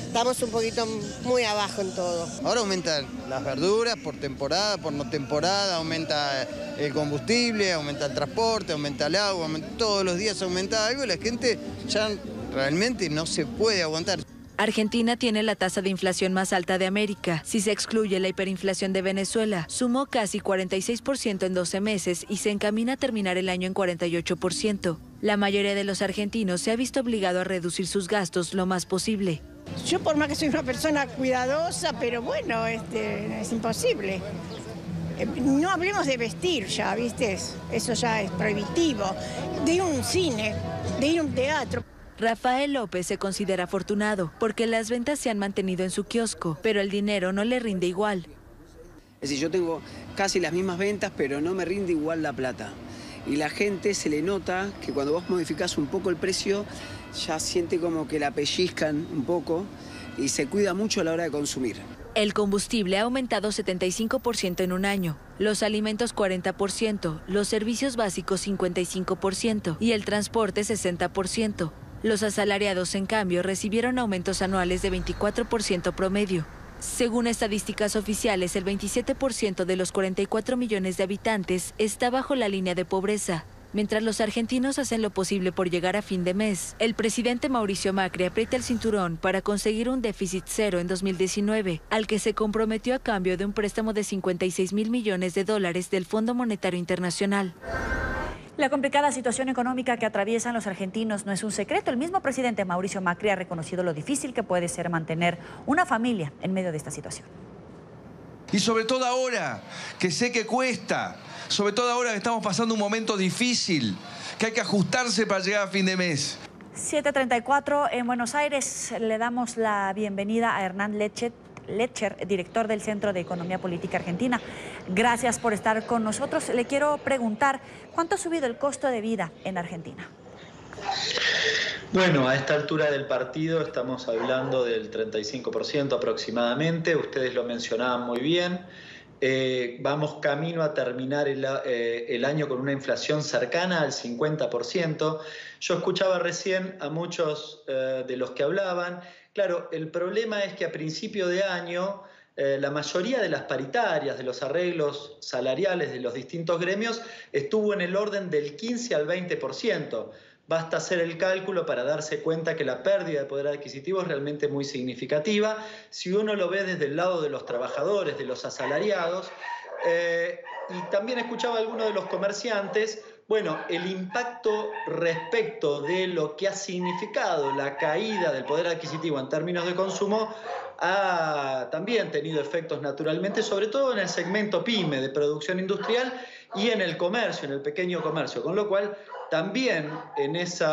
estamos un poquito muy abajo en todo. Ahora aumentan las verduras por temporada, por no temporada, aumenta el combustible, aumenta el transporte, aumenta el agua, todos los días aumenta algo y la gente ya realmente no se puede aguantar. Argentina tiene la tasa de inflación más alta de América. Si se excluye la hiperinflación de Venezuela, sumó casi 46% en 12 meses y se encamina a terminar el año en 48%. La mayoría de los argentinos se ha visto obligado a reducir sus gastos lo más posible. Yo por más que soy una persona cuidadosa, pero bueno, es imposible. No hablemos de vestir ya, ¿viste? Eso ya es prohibitivo. De ir a un cine, de ir a un teatro. Rafael López se considera afortunado porque las ventas se han mantenido en su kiosco, pero el dinero no le rinde igual. Es decir, yo tengo casi las mismas ventas, pero no me rinde igual la plata. Y la gente se le nota que cuando vos modificás un poco el precio, ya siente como que la pellizcan un poco y se cuida mucho a la hora de consumir. El combustible ha aumentado 75% en un año, los alimentos 40%, los servicios básicos 55% y el transporte 60%. Los asalariados, en cambio, recibieron aumentos anuales de 24% promedio. Según estadísticas oficiales, el 27% de los 44 millones de habitantes está bajo la línea de pobreza. Mientras los argentinos hacen lo posible por llegar a fin de mes, el presidente Mauricio Macri aprieta el cinturón para conseguir un déficit cero en 2019, al que se comprometió a cambio de un préstamo de $56.000 millones del Fondo Monetario Internacional. La complicada situación económica que atraviesan los argentinos no es un secreto. El mismo presidente Mauricio Macri ha reconocido lo difícil que puede ser mantener una familia en medio de esta situación. Y sobre todo ahora, que sé que cuesta, sobre todo ahora que estamos pasando un momento difícil, que hay que ajustarse para llegar a fin de mes. 7:34 en Buenos Aires. Le damos la bienvenida a Hernán Lecher, director del Centro de Economía Política Argentina. Gracias por estar con nosotros. Le quiero preguntar, ¿cuánto ha subido el costo de vida en Argentina? Bueno, a esta altura del partido estamos hablando del 35% aproximadamente. Ustedes lo mencionaban muy bien. Vamos camino a terminar el año con una inflación cercana al 50%. Yo escuchaba recién a muchos de los que hablaban. Claro, el problema es que a principio de año la mayoría de las paritarias, de los arreglos salariales de los distintos gremios, estuvo en el orden del 15 al 20%. Basta hacer el cálculo para darse cuenta que la pérdida de poder adquisitivo es realmente muy significativa. Si uno lo ve desde el lado de los trabajadores, de los asalariados, y también escuchaba a algunos de los comerciantes, bueno, el impacto respecto de lo que ha significado la caída del poder adquisitivo en términos de consumo ha también tenido efectos naturalmente, sobre todo en el segmento PYME de producción industrial y en el comercio, en el pequeño comercio, con lo cual también en ese,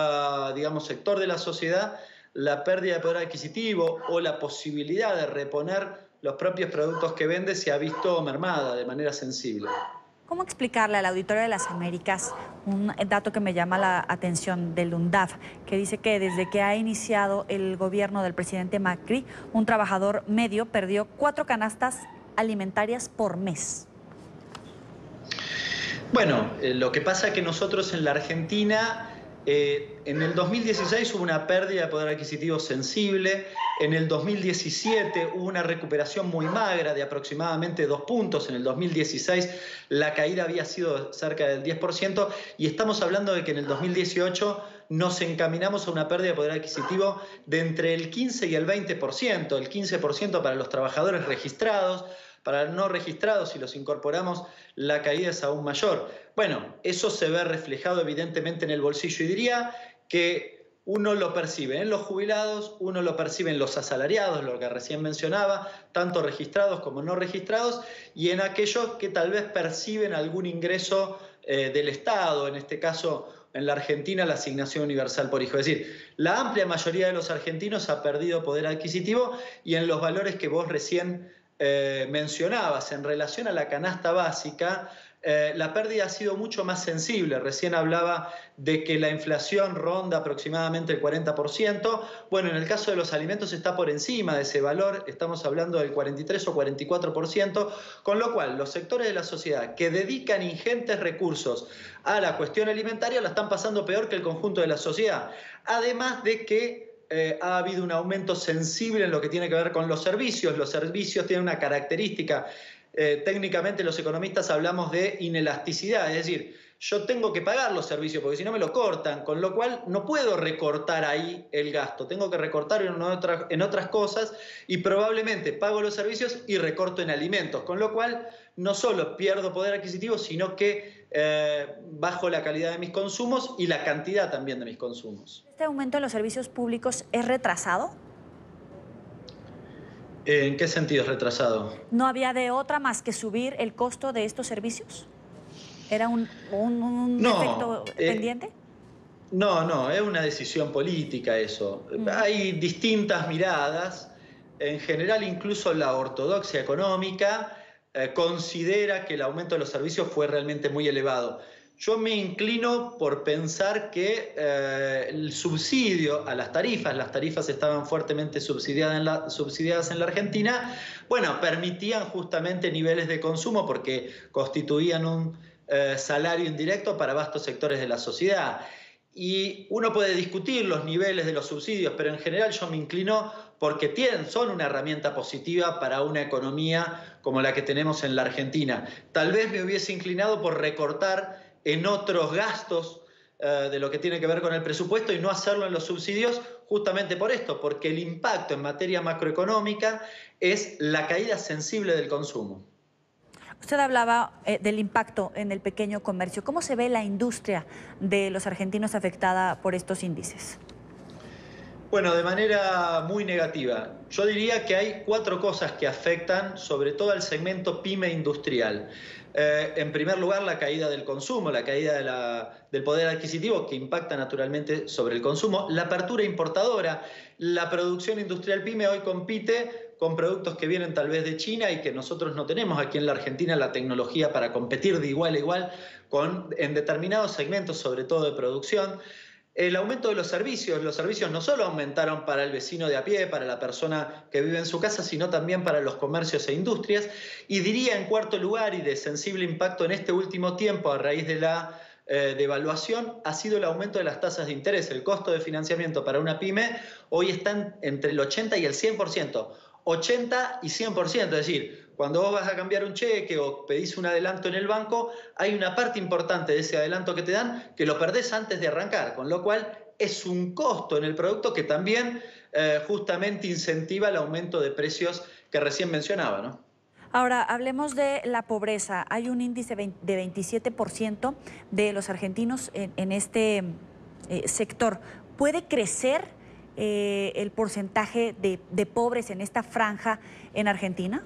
digamos, sector de la sociedad la pérdida de poder adquisitivo o la posibilidad de reponer los propios productos que vende se ha visto mermada de manera sensible. ¿Cómo explicarle al Auditorio de las Américas un dato que me llama la atención del UNDAF, que dice que desde que ha iniciado el gobierno del presidente Macri, un trabajador medio perdió 4 canastas alimentarias por mes? Bueno, lo que pasa es que nosotros en la Argentina, en el 2016 hubo una pérdida de poder adquisitivo sensible, en el 2017 hubo una recuperación muy magra de aproximadamente 2 puntos, en el 2016 la caída había sido cerca del 10% y estamos hablando de que en el 2018 nos encaminamos a una pérdida de poder adquisitivo de entre el 15 y el 20%, el 15% para los trabajadores registrados, Para no registrados, si los incorporamos, la caída es aún mayor. Bueno, eso se ve reflejado evidentemente en el bolsillo y diría que uno lo percibe en los jubilados, uno lo percibe en los asalariados, lo que recién mencionaba, tanto registrados como no registrados, y en aquellos que tal vez perciben algún ingreso del Estado, en este caso en la Argentina la asignación universal por hijo. Es decir, la amplia mayoría de los argentinos ha perdido poder adquisitivo y en los valores que vos recién mencionabas en relación a la canasta básica, la pérdida ha sido mucho más sensible. Recién hablaba de que la inflación ronda aproximadamente el 40%. Bueno, en el caso de los alimentos está por encima de ese valor, estamos hablando del 43 o 44%, con lo cual los sectores de la sociedad que dedican ingentes recursos a la cuestión alimentaria la están pasando peor que el conjunto de la sociedad. Además de que ha habido un aumento sensible en lo que tiene que ver con los servicios. Los servicios tienen una característica. Técnicamente los economistas hablamos de inelasticidad, es decir, yo tengo que pagar los servicios porque si no me lo cortan, con lo cual no puedo recortar ahí el gasto, tengo que recortar en otras cosas y probablemente pago los servicios y recorto en alimentos, con lo cual no solo pierdo poder adquisitivo, sino que bajo la calidad de mis consumos y la cantidad también de mis consumos. ¿Este aumento en los servicios públicos es retrasado? ¿En qué sentido es retrasado? ¿No había de otra más que subir el costo de estos servicios? ¿Era un efecto pendiente? No, es una decisión política eso. Hay distintas miradas. En general, incluso la ortodoxia económica considera que el aumento de los servicios fue realmente muy elevado. Yo me inclino por pensar que el subsidio a las tarifas estaban fuertemente subsidiadas en la Argentina, bueno, permitían justamente niveles de consumo porque constituían un salario indirecto para vastos sectores de la sociedad. Y uno puede discutir los niveles de los subsidios, pero en general yo me inclino porque son una herramienta positiva para una economía como la que tenemos en la Argentina. Tal vez me hubiese inclinado por recortar en otros gastos de lo que tiene que ver con el presupuesto y no hacerlo en los subsidios justamente por esto, porque el impacto en materia macroeconómica es la caída sensible del consumo. Usted hablaba del impacto en el pequeño comercio. ¿Cómo se ve la industria de los argentinos afectada por estos índices? Bueno, de manera muy negativa. Yo diría que hay 4 cosas que afectan sobre todo al segmento pyme industrial. En primer lugar, la caída del consumo, la caída del poder adquisitivo que impacta naturalmente sobre el consumo. La apertura importadora, la producción industrial pyme hoy compite con productos que vienen tal vez de China y que nosotros no tenemos aquí en la Argentina la tecnología para competir de igual a igual en determinados segmentos, sobre todo de producción. El aumento de los servicios no solo aumentaron para el vecino de a pie, para la persona que vive en su casa, sino también para los comercios e industrias. Y diría en cuarto lugar, y de sensible impacto en este último tiempo a raíz de la devaluación, ha sido el aumento de las tasas de interés. El costo de financiamiento para una pyme hoy está entre el 80 y el 100%. 80 y 100%, es decir, cuando vos vas a cambiar un cheque o pedís un adelanto en el banco, hay una parte importante de ese adelanto que te dan que lo perdés antes de arrancar, con lo cual es un costo en el producto que también justamente incentiva el aumento de precios que recién mencionaba, ¿no? Ahora, hablemos de la pobreza. Hay un índice de 27% de los argentinos en este sector. ¿Puede crecer el porcentaje de pobres en esta franja en Argentina?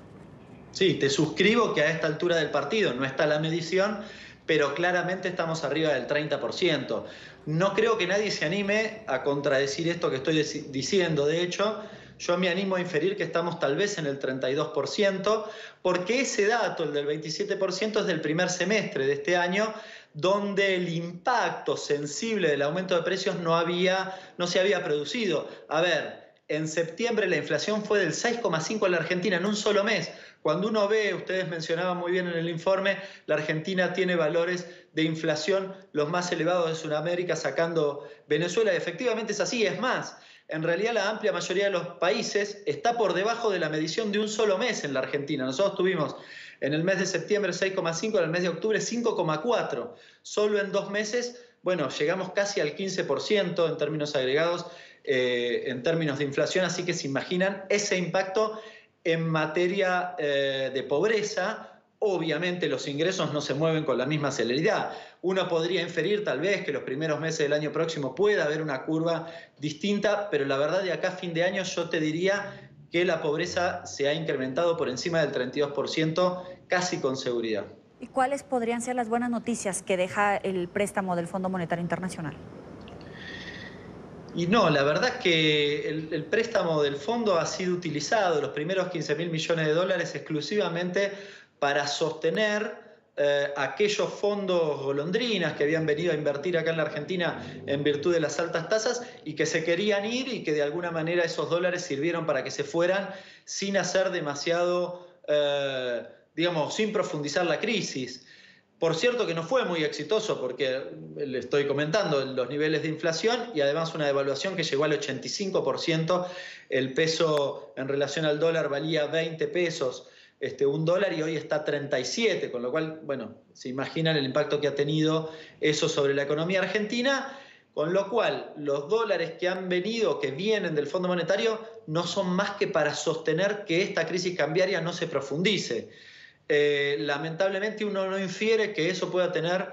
Sí, te suscribo que a esta altura del partido no está la medición, pero claramente estamos arriba del 30%. No creo que nadie se anime a contradecir esto que estoy diciendo. De hecho, yo me animo a inferir que estamos tal vez en el 32%, porque ese dato, el del 27%, es del primer semestre de este año, donde el impacto sensible del aumento de precios no se había producido. A ver, en septiembre la inflación fue del 6,5% en la Argentina en un solo mes. Cuando uno ve, ustedes mencionaban muy bien en el informe, la Argentina tiene valores de inflación los más elevados de Sudamérica, sacando Venezuela. Y efectivamente es así, es más. En realidad la amplia mayoría de los países está por debajo de la medición de un solo mes en la Argentina. Nosotros tuvimos en el mes de septiembre 6,5, en el mes de octubre 5,4. Solo en 2 meses, bueno, llegamos casi al 15% en términos agregados, en términos de inflación. Así que se imaginan ese impacto En materia de pobreza, obviamente los ingresos no se mueven con la misma celeridad. Uno podría inferir tal vez que los primeros meses del año próximo pueda haber una curva distinta, pero la verdad de acá a fin de año yo te diría que la pobreza se ha incrementado por encima del 32%, casi con seguridad. ¿Y cuáles podrían ser las buenas noticias que deja el préstamo del Fondo Monetario Internacional? Y no, la verdad es que el préstamo del fondo ha sido utilizado, los primeros 15.000 millones de dólares, exclusivamente para sostener aquellos fondos golondrinas que habían venido a invertir acá en la Argentina en virtud de las altas tasas y que se querían ir y que de alguna manera esos dólares sirvieron para que se fueran sin hacer demasiado, digamos, sin profundizar la crisis. Por cierto que no fue muy exitoso porque le estoy comentando los niveles de inflación y además una devaluación que llegó al 85%. El peso en relación al dólar valía 20 pesos un dólar y hoy está 37, con lo cual, bueno, se imaginan el impacto que ha tenido eso sobre la economía argentina, con lo cual los dólares que han venido, que vienen del Fondo Monetario, no son más que para sostener que esta crisis cambiaria no se profundice. Lamentablemente uno no infiere que eso pueda tener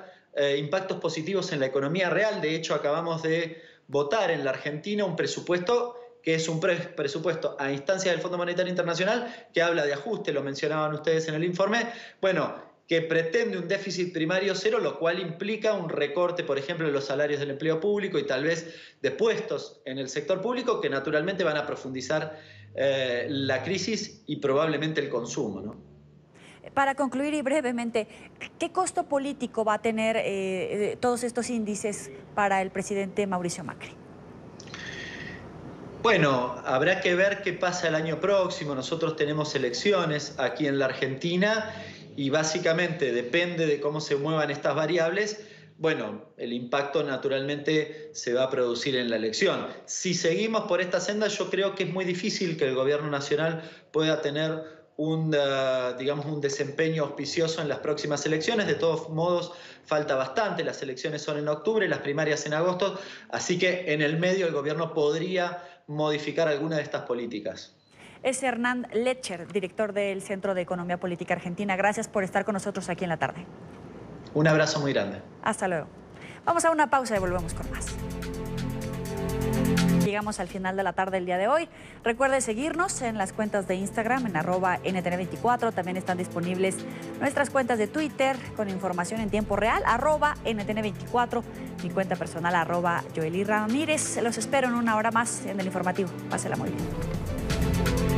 impactos positivos en la economía real. De hecho, acabamos de votar en la Argentina un presupuesto que es un presupuesto a instancia del Fondo Monetario Internacional que habla de ajuste, lo mencionaban ustedes en el informe, bueno, que pretende un déficit primario cero, lo cual implica un recorte, por ejemplo, de los salarios del empleo público y tal vez de puestos en el sector público que naturalmente van a profundizar la crisis y probablemente el consumo, ¿no? Para concluir y brevemente, ¿qué costo político va a tener todos estos índices para el presidente Mauricio Macri? Bueno, habrá que ver qué pasa el año próximo. Nosotros tenemos elecciones aquí en la Argentina y básicamente depende de cómo se muevan estas variables. Bueno, el impacto naturalmente se va a producir en la elección. Si seguimos por esta senda, yo creo que es muy difícil que el gobierno nacional pueda tener digamos, un desempeño auspicioso en las próximas elecciones. De todos modos, falta bastante. Las elecciones son en octubre, las primarias en agosto, así que en el medio el gobierno podría modificar alguna de estas políticas. Es Hernán Letcher, director del Centro de Economía Política Argentina. Gracias por estar con nosotros aquí en la tarde. Un abrazo muy grande. Hasta luego. Vamos a una pausa y volvemos con más. Llegamos al final de la tarde del día de hoy. Recuerde seguirnos en las cuentas de Instagram en @NTN24. También están disponibles nuestras cuentas de Twitter con información en tiempo real, @NTN24. Mi cuenta personal, @Joely Ramírez. Los espero en una hora más en el informativo. Pásela muy bien.